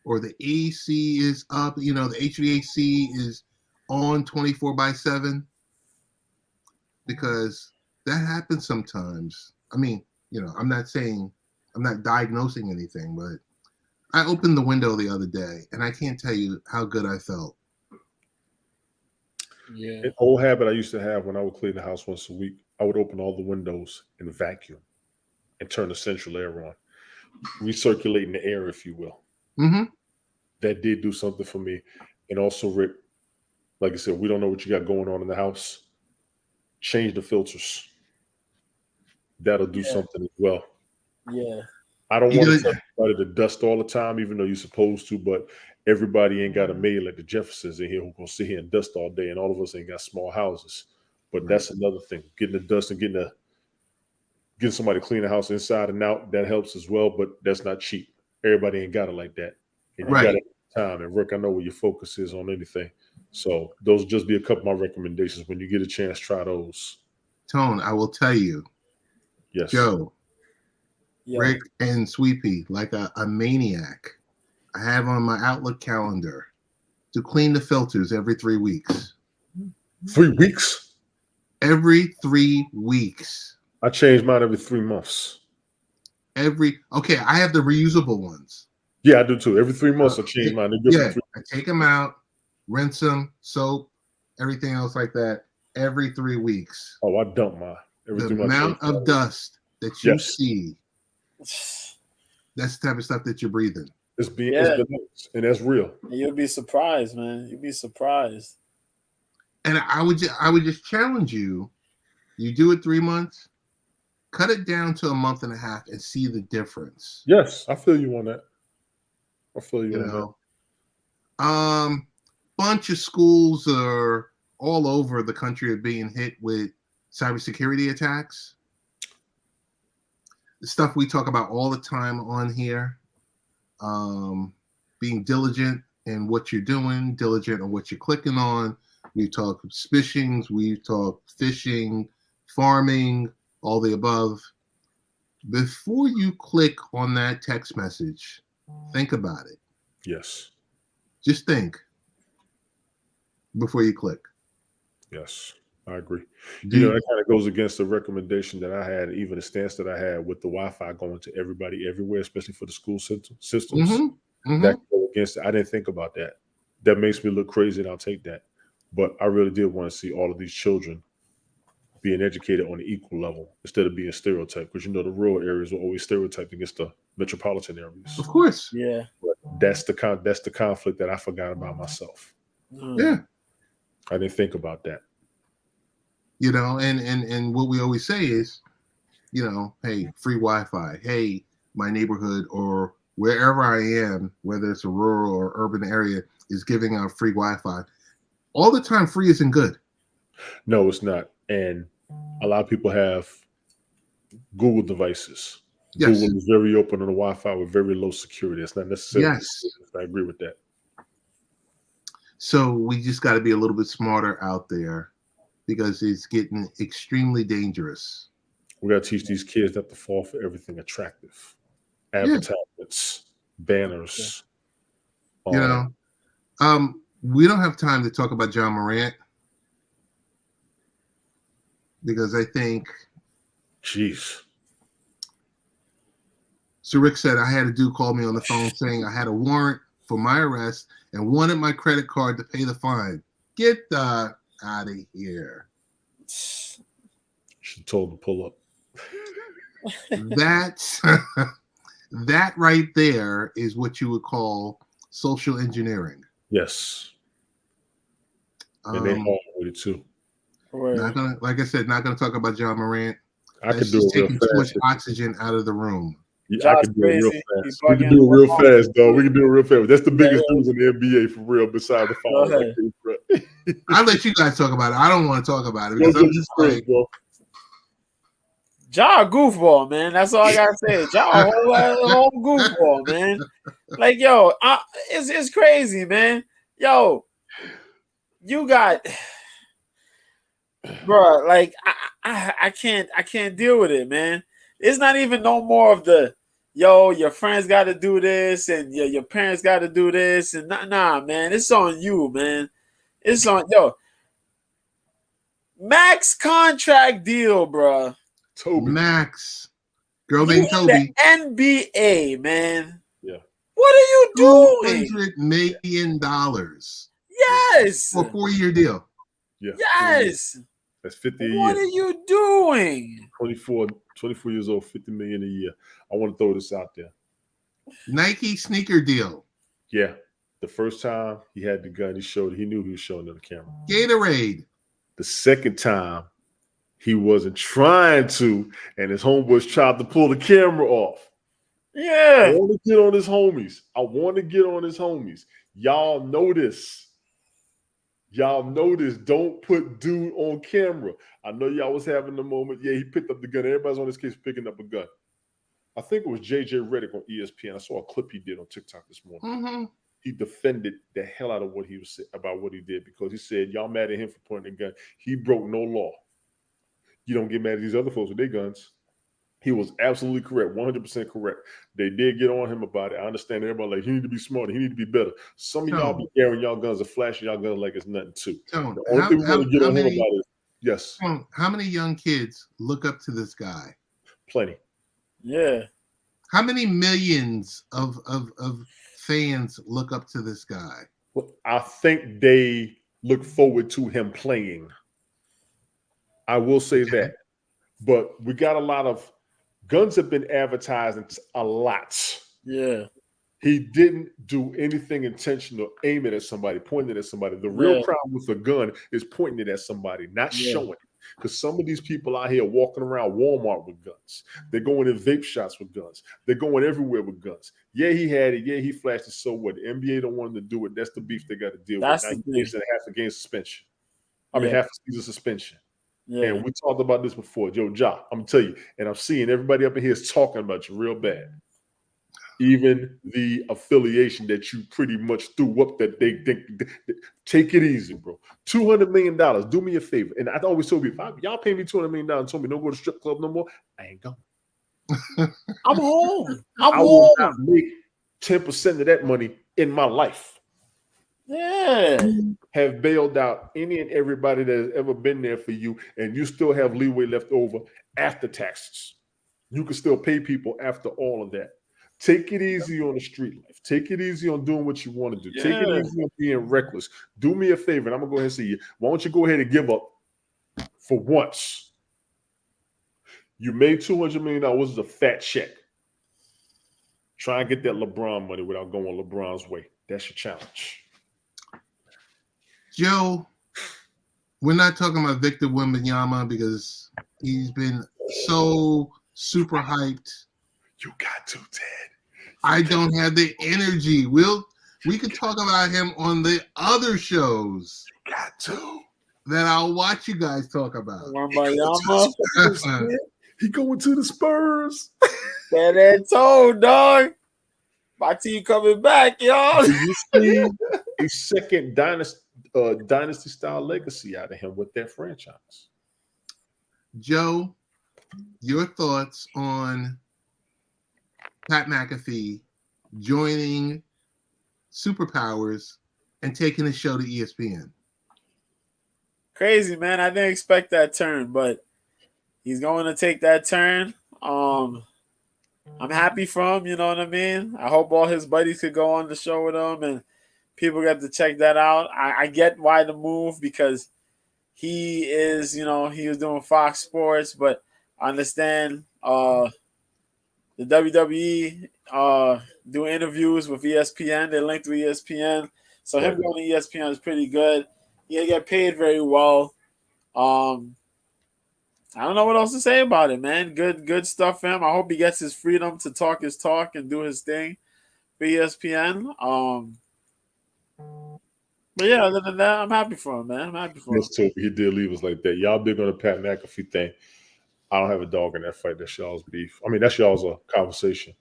or the AC is up? You know, the HVAC is on 24/7? Because that happens sometimes. I mean, you know, I'm not diagnosing anything, but I opened the window the other day, and I can't tell you how good I felt. Yeah. An old habit I used to have when I would clean the house once a week, I would open all the windows and vacuum and turn the central air on, recirculating the air, if you will. That did do something for me. And also, Rick, like I said, we don't know what you got going on in the house. Change the filters. That'll do something as well. Yeah. I don't want to tell everybody to dust all the time, even though you're supposed to, but everybody ain't got a maid like the Jeffersons in here who's going to sit here and dust all day, and all of us ain't got small houses. But that's another thing. Getting the dust and getting somebody to clean the house inside and out, that helps as well, but that's not cheap. Everybody ain't got it like that. And you got it time. And Rick, I know where your focus is on anything. So those will just be a couple of my recommendations. When you get a chance, try those. Tone, I will tell you, Yes. Joe, Yo, Rick, and Sweet Pea, like a maniac, I have on my Outlook calendar to clean the filters every 3 weeks. 3 weeks? Every 3 weeks. I change mine every 3 months. Okay, I have the reusable ones. Yeah, I do too. Every 3 months, I change mine. Yeah, I take them out, rinse them, soap, everything else like that every 3 weeks. Oh, I dump mine. The amount of dust that you see, that's the type of stuff that you're breathing. It's and that's real. You'll be surprised, man. You'll be surprised. And I would just challenge you. You do it 3 months, cut it down to a month and a half, and see the difference. Yes, I feel you on that. I feel you on that. Bunch of schools are all over the country are being hit with cybersecurity attacks. The stuff we talk about all the time on here. Being diligent in what you're doing, diligent on what you're clicking on. We talk phishing, we talk fishing, farming, all the above. Before you click on that text message, think about it. Yes. Just think before you click. Yes, I agree. That kind of goes against the recommendation that I had, even the stance that I had with the Wi-Fi going to everybody everywhere, especially for the school systems. That go against it. I didn't think about that. That makes me look crazy, and I'll take that. But I really did want to see all of these children being educated on an equal level instead of being stereotyped. Because the rural areas are always stereotyped against the metropolitan areas. Of course. Yeah. But that's the conflict that I forgot about myself. Yeah. I didn't think about that. And what we always say is, hey, free Wi-Fi. Hey, my neighborhood or wherever I am, whether it's a rural or urban area, is giving out free Wi-Fi. All the time, free isn't good. No, it's not. And a lot of people have Google devices. Yes. Google is very open on the Wi-Fi with very low security. It's not necessarily. Yes. I agree with that. So we just got to be a little bit smarter out there because it's getting extremely dangerous. We got to teach these kids not to fall for everything attractive. Advertisements, banners. We don't have time to talk about John Morant because I think. Jeez. So Rick said, I had a dude call me on the phone saying I had a warrant for my arrest and wanted my credit card to pay the fine. Get the out of here. She told him to pull up. That right there is what you would call social engineering. Yes. And they hard with it too. Like I said, not gonna talk about John Morant. I could do it real fast. Taking too much oxygen out of the room. Yeah, I can do it real fast. We can do it real fast, though. We can do it real fast. That's the biggest news in the NBA for real, besides the finals. I'll let you guys talk about it. I don't want to talk about it because I'm just like, Ja a goofball, man. That's all I gotta say. Ja a whole goofball, man. Like, yo, it's crazy, man. Yo, you got, bro. Like, I can't deal with it, man. It's not even no more of the, yo, your friends got to do this and your parents got to do this and nah, man. It's on you, man. It's on max contract deal, bro. Toby. Max, girl named Toby. The NBA, man. Yeah. What are you doing? $200 million. Yes. For a 4-year deal. Yeah. Yes. That's 50 a year. What are you doing? 24 years old, 50 million a year. I want to throw this out there. Nike sneaker deal. Yeah. The first time he had the gun, he knew he was showing on the camera. Gatorade. The second time, he wasn't trying to, and his homeboys tried to pull the camera off. Yeah. I want to get on his homies. Y'all know this. Don't put dude on camera. I know y'all was having the moment. Yeah, he picked up the gun. Everybody's on this case picking up a gun. I think it was JJ Redick on ESPN. I saw a clip he did on TikTok this morning. he defended the hell out of what he was about what he did, because he said, y'all mad at him for pointing a gun. He broke no law. You don't get mad at these other folks with their guns. He was absolutely correct, 100% correct. They did get on him about it. I understand everybody like, he need to be smarter, he need to be better. Some of y'all be carrying y'all guns and flashing y'all guns like it's nothing too. The only thing we want to get on him about is, yes. How many young kids look up to this guy? Plenty. Yeah. How many millions of fans look up to this guy? Well, I think they look forward to him playing. I will say that. But we got a lot of guns have been advertised a lot. Yeah. He didn't do anything intentional, aim it at somebody, pointing it at somebody. The real problem with a gun is pointing it at somebody, not showing it. Because some of these people out here walking around Walmart with guns. They're going in vape shops with guns. They're going everywhere with guns. Yeah, he had it. Yeah, he flashed it. So what? The NBA don't want him to do it. That's the beef they got to deal with. Now he's in half a game suspension. I mean, half a season suspension. Yeah. And we talked about this before. Joe Ja, I'm going to tell you, and I'm seeing everybody up in here is talking about you real bad. Even the affiliation that you pretty much threw up, that they think, take it easy, bro. $200 million. Do me a favor. And I always told people, y'all pay me $200 million and told me don't go to strip club no more, I ain't going. I'm home. I will not make 10% of that money in my life. Yeah. Have bailed out any and everybody that has ever been there for you, and you still have leeway left over after taxes. You can still pay people after all of that. Take it easy on the street life. Take it easy on doing what you want to do. Yeah. Take it easy on being reckless. Do me a favor, and I'm going to go ahead and say you. Why don't you go ahead and give up for once? You made $200 million. This is a fat check. Try and get that LeBron money without going LeBron's way. That's your challenge. Joe, we're not talking about Victor Wembanyama because he's been so super hyped. You got to, Ted. I don't have the energy. We could talk about him on the other shows. You got to. That I'll watch you guys talk about. He going to the Spurs. That toe, dog. My team coming back, y'all. You see a second dynasty style legacy out of him with that franchise. Joe, your thoughts on Pat McAfee joining Superpowers and taking the show to ESPN? Crazy, man. I didn't expect that turn, but he's going to take that turn. I'm happy for him, you know what I mean? I hope all his buddies could go on the show with him and people get to check that out. I get why the move, because he is, he was doing Fox Sports, but I understand the WWE do interviews with ESPN. They're linked with ESPN. So him going to ESPN is pretty good. He get paid very well. I don't know what else to say about it, man. Good stuff for him. I hope he gets his freedom to talk his talk and do his thing for ESPN. But yeah, other than that, I'm happy for him, man. I'm happy for him. Yes, Toby, he did leave us like that. Y'all big on the Pat McAfee thing. I don't have a dog in that fight. That's y'all's beef. I mean, that's y'all's conversation.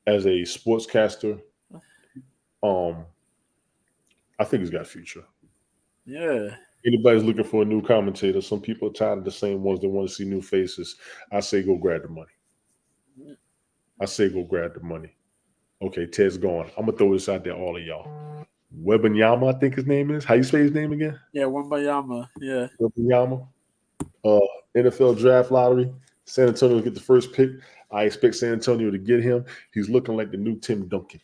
As a sportscaster, I think he's got a future. Yeah. Anybody's looking for a new commentator. Some people are tired of the same ones that want to see new faces. I say go grab the money. Okay, Ted's gone. I'm going to throw this out there, all of y'all. Wembanyama, I think his name is. How you say his name again? Yeah, Wembanyama. Yeah. Wembanyama. NFL draft lottery. San Antonio will get the first pick. I expect San Antonio to get him. He's looking like the new Tim Duncan.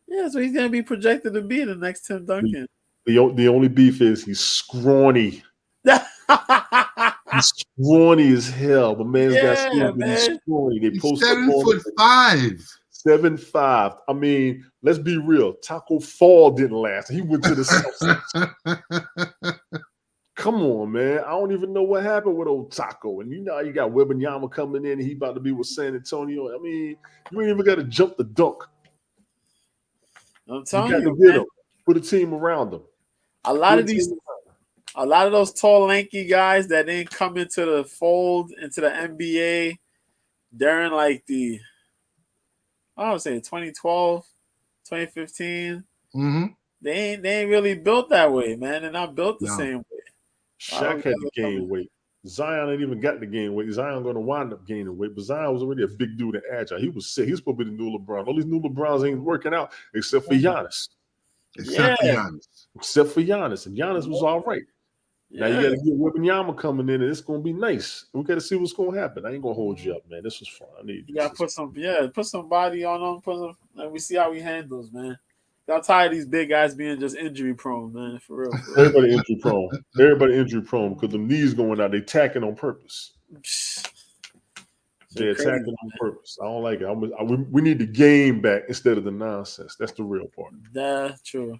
Yeah, so he's going to be projected to be the next Tim Duncan. The only beef is he's scrawny. He's scrawny as hell. The man's got skills, but he's scrawny. They he's 7'5". 7'5". I mean, let's be real. Taco Fall didn't last. He went to the Celtics. Come on, man. I don't even know what happened with old Taco. And you got Wembanyama coming in and he about to be with San Antonio. I mean, you ain't even got to jump the dunk. I'm telling you, got to get him. Put a team around him. A lot of those tall, lanky guys that didn't come into the fold, into the NBA during like I would say 2012, 2015. Mm-hmm. They ain't really built that way, man. They're not built the No. same way. Shaq had to gain weight. Zion ain't even got to gain weight. Zion going to wind up gaining weight, but Zion was already a big dude and agile. He was sick. He's supposed to be the new LeBron. All these new LeBrons ain't working out except for Giannis. Except for Giannis. Except for Giannis. And Giannis was all right. Now you got to get Wembanyama coming in, and it's going to be nice. We got to see what's going to happen. I ain't going to hold you up, man. This was fun. I need you got to put some body on him. And we see how he handles, man. I'm tired of these big guys being just injury prone, man. For real. Everybody injury prone. Everybody injury prone because the knees going out. They tacking on purpose. They're attacking on purpose. I don't like it. We need the game back instead of the nonsense. That's the real part. True.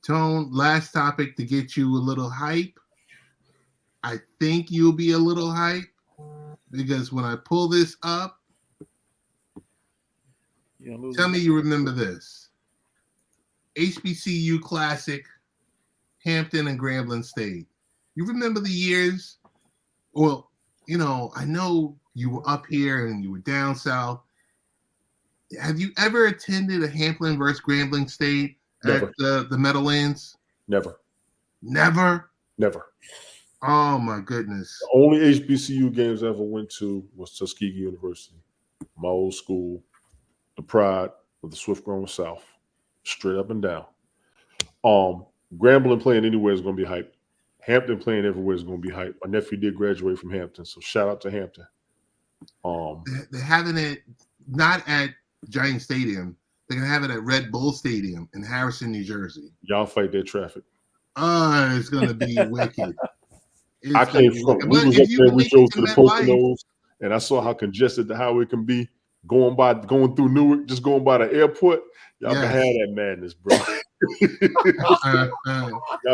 Tone, last topic to get you a little hype. I think you'll be a little hype because when I pull this up, tell me you remember this. HBCU Classic, Hampton and Grambling State. You remember the years? Well, you know, I know you were up here and you were down south. Have you ever attended a Hampton versus Grambling State Never. at the Meadowlands? Never. Oh, my goodness. The only HBCU games I ever went to was Tuskegee University, my old school, the pride of the Swift-Growing South, straight up and down. Grambling playing anywhere is going to be hype. Hampton playing everywhere is going to be hype. My nephew did graduate from Hampton, so shout out to Hampton. They're having it not at Giant Stadium. They're going to have it at Red Bull Stadium in Harrison, New Jersey. Y'all fight that traffic. It's going to be wicked. I came from. We was up there. We drove to the Poconos, and I saw how congested the highway can be. Going through Newark, just going by the airport. Y'all can have that madness, bro. Y'all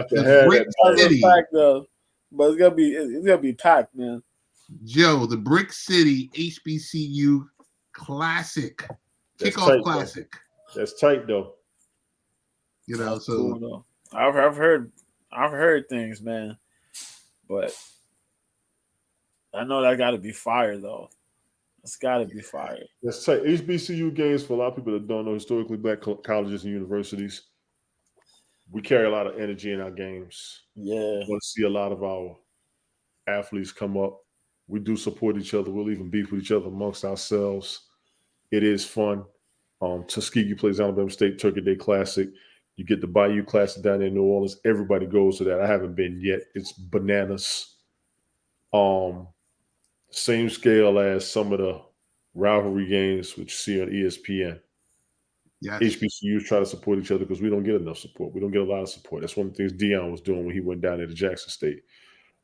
can have that. Packed, though. But it's gonna be packed, man. Joe, the Brick City HBCU Classic, kickoff classic. That's tight, though. You know, so cool, though. I've heard things, man. But I know that got to be fire, though. It's got to be fire. That's tight. HBCU games, for a lot of people that don't know, historically black colleges and universities, we carry a lot of energy in our games. Yeah. We want to see a lot of our athletes come up. We do support each other. We'll even beef with each other amongst ourselves. It is fun. Tuskegee plays Alabama State Turkey Day Classic. You get the Bayou Classic down there in New Orleans. Everybody goes to that. I haven't been yet. It's bananas. Same scale as some of the rivalry games which you see on ESPN. Yes. HBCUs try to support each other because we don't get enough support. We don't get a lot of support. That's one of the things Deion was doing when he went down there to Jackson State.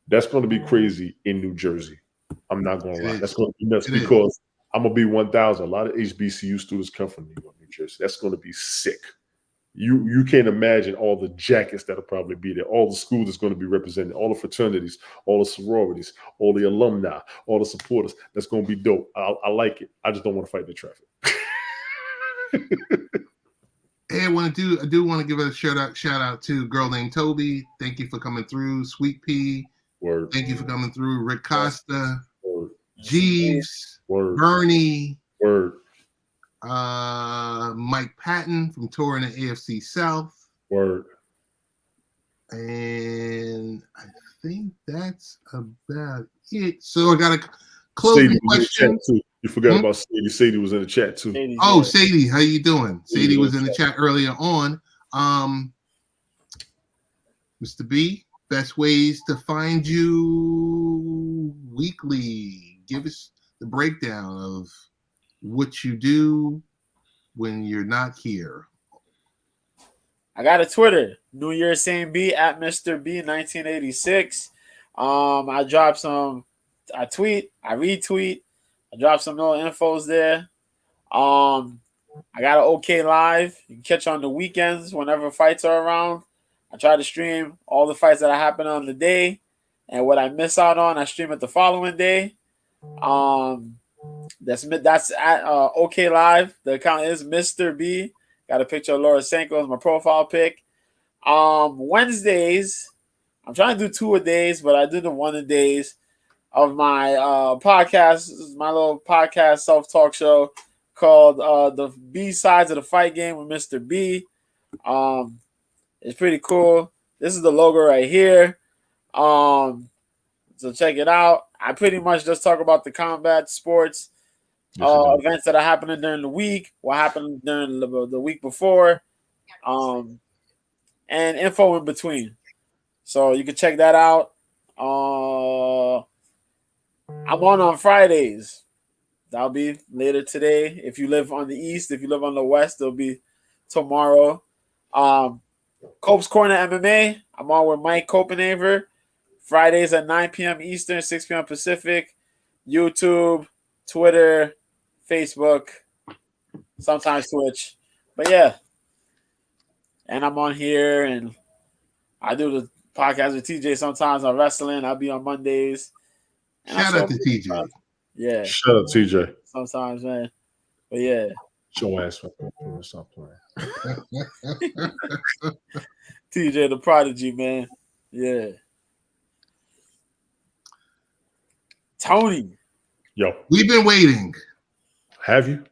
That's going to be crazy in New Jersey. I'm not going to lie. That's going to be nuts because I'm going to be 1,000. A lot of HBCU students come from New York, New Jersey. That's going to be sick. You can't imagine all the jackets that'll probably be there, all the schools that's going to be represented, all the fraternities, all the sororities, all the alumni, all the supporters. That's going to be dope. I like it. I just don't want to fight the traffic. Hey, I do want to give a shout out to a girl named Toby. Thank you for coming through. Sweet Pea. Word. Thank you for coming through. Rick Costa. Word. Jeeves. Word. Bernie. Word. Mike Patton from touring the AFC South. Word. And I think that's about it. So I got a closing question. You forgot about Sadie. Sadie was in the chat too. Sadie, how you doing? Sadie was in the chat earlier on. Mr. B, best ways to find you weekly. Give us the breakdown of what you do when you're not here. I got a Twitter, New Year's Same B at Mr. B 1986. I drop some. I tweet. I retweet. I drop some little infos there. I got an OK Live. You can catch on the weekends whenever fights are around. I try to stream all the fights that happen on the day, and what I miss out on, I stream it the following day. That's at OK Live. The account is Mr. B. Got a picture of Laura Sanko as my profile pic. Wednesdays, I'm trying to do 2 a days, but I do the 1 a days of my podcast. This is my little podcast self-talk show called the B-Sides of the Fight Game with Mr. B. It's pretty cool. This is the logo right here. So check it out. I pretty much just talk about the combat sports events that are happening during the week, what happened during the week before, and info in between. So you can check that out. I'm on Fridays. That'll be later today. If you live on the east, if you live on the west, it'll be tomorrow. Cope's Corner MMA. I'm on with Mike Copenhaver. Fridays at 9 p.m. Eastern, 6 p.m. Pacific. YouTube, Twitter, Facebook, sometimes Twitch. But yeah. And I'm on here, and I do the podcast with TJ sometimes on wrestling. I'll be on Mondays. And Shout out to TJ. Yeah. Shout out TJ. Sometimes, man. But yeah. Show ass up. Stop playing. TJ the Prodigy, man. Yeah. Tony. Yo. We've been waiting. Have you?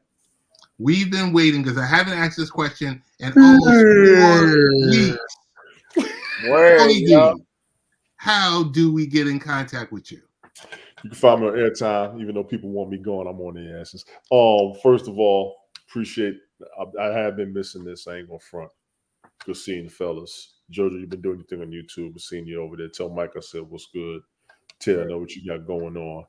We've been waiting because I haven't asked this question in almost 4 weeks. Word, Tony yo. D, how do we get in contact with you? You can find me on airtime, even though people want me gone. I'm on their asses. First of all, appreciate. I have been missing this. I ain't gonna front. Good seeing the fellas. Jojo, you've been doing your thing on YouTube. I've seen you over there. Tell Mike I said what's good. Ted, I know what you got going on.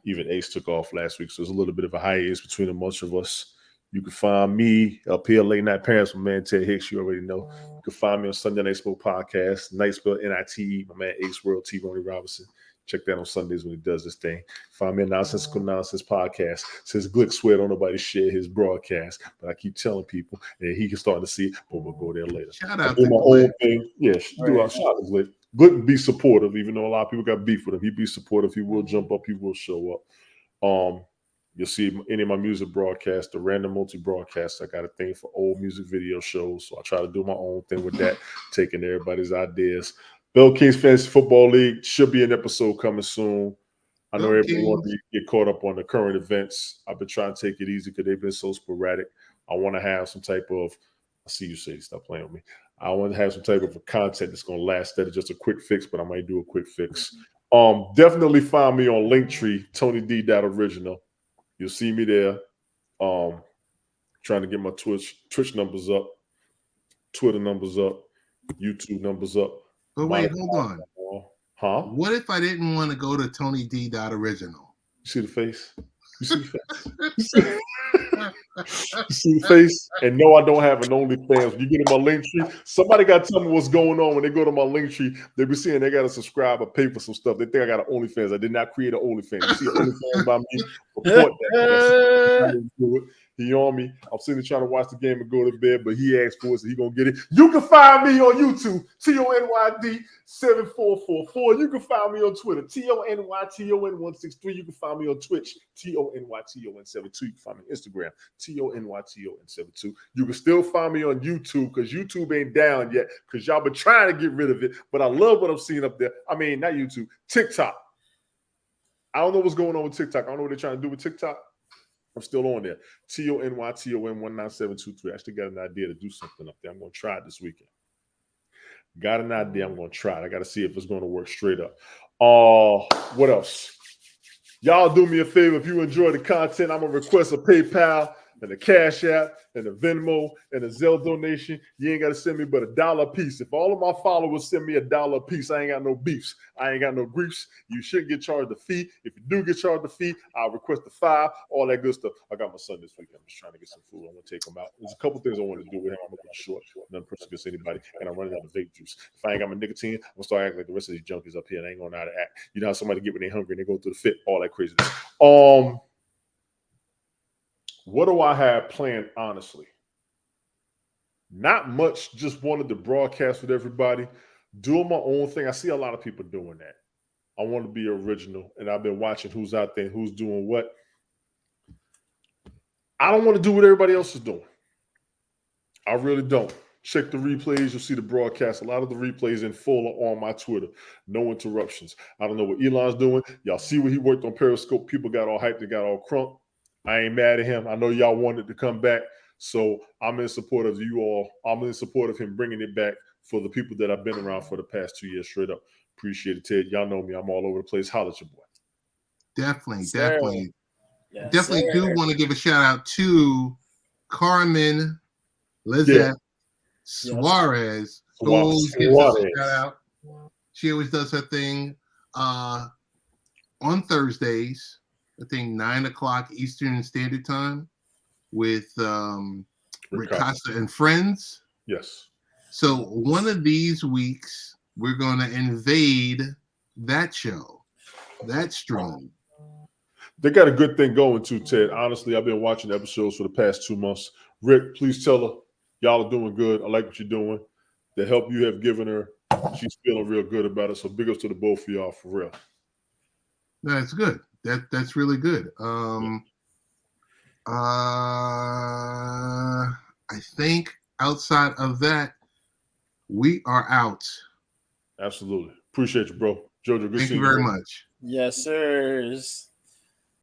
Even Ace took off last week, so there's a little bit of a hiatus between a bunch of us. You can find me up here, Late Night Parents, my man Ted Hicks. You already know. You can find me on Sunday Night Smoke Podcast. Night Spell NITE, my man Ace World T. Ronnie Robinson. Check that on Sundays when he does this thing. Find me on Nonsensical Nonsense Podcast. Says Glick swear don't nobody share his broadcast, but I keep telling people and he can start to see it, but we'll go there later. Shout out do to my Glick. own thing. Yeah, do our shout out to Glick. Glick be supportive, even though a lot of people got beef with him. He be supportive. He will jump up. He will show up. You'll see any of my music broadcasts, the random multi-broadcasts. I got a thing for old music video shows, so I try to do my own thing with that, taking everybody's ideas. Bell Kings Fantasy Football League should be an episode coming soon. I know everybody wants to get caught up on the current events. I've been trying to take it easy because they've been so sporadic. I want to have some type of, I see you say, stop playing with me. I want to have some type of a content that's going to last. That is just a quick fix, but I might do a quick fix. Definitely find me on Linktree, Tony D. Original. You'll see me there. Trying to get my Twitch numbers up, Twitter numbers up, YouTube numbers up. But wait, hold on. Huh? What if I didn't want to go to Tony D. Original? You see the face? You see the face? You see the face? And no, I don't have an OnlyFans. When you get in my Linktree, somebody got to tell me what's going on when they go to my Linktree. They be seeing they got to subscribe or pay for some stuff. They think I got an OnlyFans. I did not create an OnlyFans. You see an OnlyFans by me? Report that. I didn't do it. He on me. I'm sitting there trying to watch the game and go to bed, but he asked for it, so he gonna get it. You can find me on YouTube, TONYD7444. You can find me on Twitter, TONYTON163. You can find me on Twitch, TONYTON72. You can find me on Instagram, TONYTON72. You can still find me on YouTube because YouTube ain't down yet because y'all been trying to get rid of it. But I love what I'm seeing up there. I mean, not YouTube, TikTok. I don't know what's going on with TikTok. I don't know what they're trying to do with TikTok. I'm still on there. TONYTON19723. I actually got an idea to do something up there. I'm going to try it this weekend. Got an idea. I'm going to try it. I got to see if it's going to work straight up. What else? Y'all do me a favor. If you enjoy the content, I'm going to request a PayPal and a Cash App and a Venmo and a Zelle donation. You ain't got to send me but $1 a piece. If all of my followers send me $1 a piece, I ain't got no beefs. I ain't got no griefs. You shouldn't get charged a fee. If you do get charged a fee, I'll request a $5, all that good stuff. I got my son this week. I'm just trying to get some food. I want to take him out. There's a couple things I want to do with him. I'm looking short. Nothing personal against anybody. And I'm running out of vape juice. If I ain't got my nicotine, I'm going to start acting like the rest of these junkies up here. And I ain't going to know how to act. You know how somebody get when they're hungry and they go through the fit, all that craziness. What do I have planned, honestly? Not much. Just wanted to broadcast with everybody. Doing my own thing. I see a lot of people doing that. I want to be original. And I've been watching who's out there, who's doing what. I don't want to do what everybody else is doing. I really don't. Check the replays. You'll see the broadcast. A lot of the replays in full are on my Twitter. No interruptions. I don't know what Elon's doing. Y'all see what he worked on Periscope. People got all hyped. They got all crunk. I ain't mad at him. I know y'all wanted to come back, so I'm in support of you all. I'm in support of him bringing it back for the people that I've been around for the past 2 years. Straight up, appreciate it, Ted. Y'all know me. I'm all over the place. Holla at your boy. Definitely, Sir. definitely. Yes, Definitely sir. do want to give a shout out to Carmen Lizette Suarez, who always gives us a shout out. She always does her thing on Thursdays, I think 9 o'clock Eastern Standard Time with Rick Costa and friends. Yes. So one of these weeks, we're going to invade that show, that stream. They got a good thing going too, Ted. Honestly, I've been watching episodes for the past 2 months. Rick, please tell her y'all are doing good. I like what you're doing. The help you have given her, she's feeling real good about it. So big ups to the both of y'all for real. That's good. That's really good. I think outside of that, we are out. Absolutely. Appreciate you, bro. Jojo, good Thank seeing you you. very much. Yes, sirs.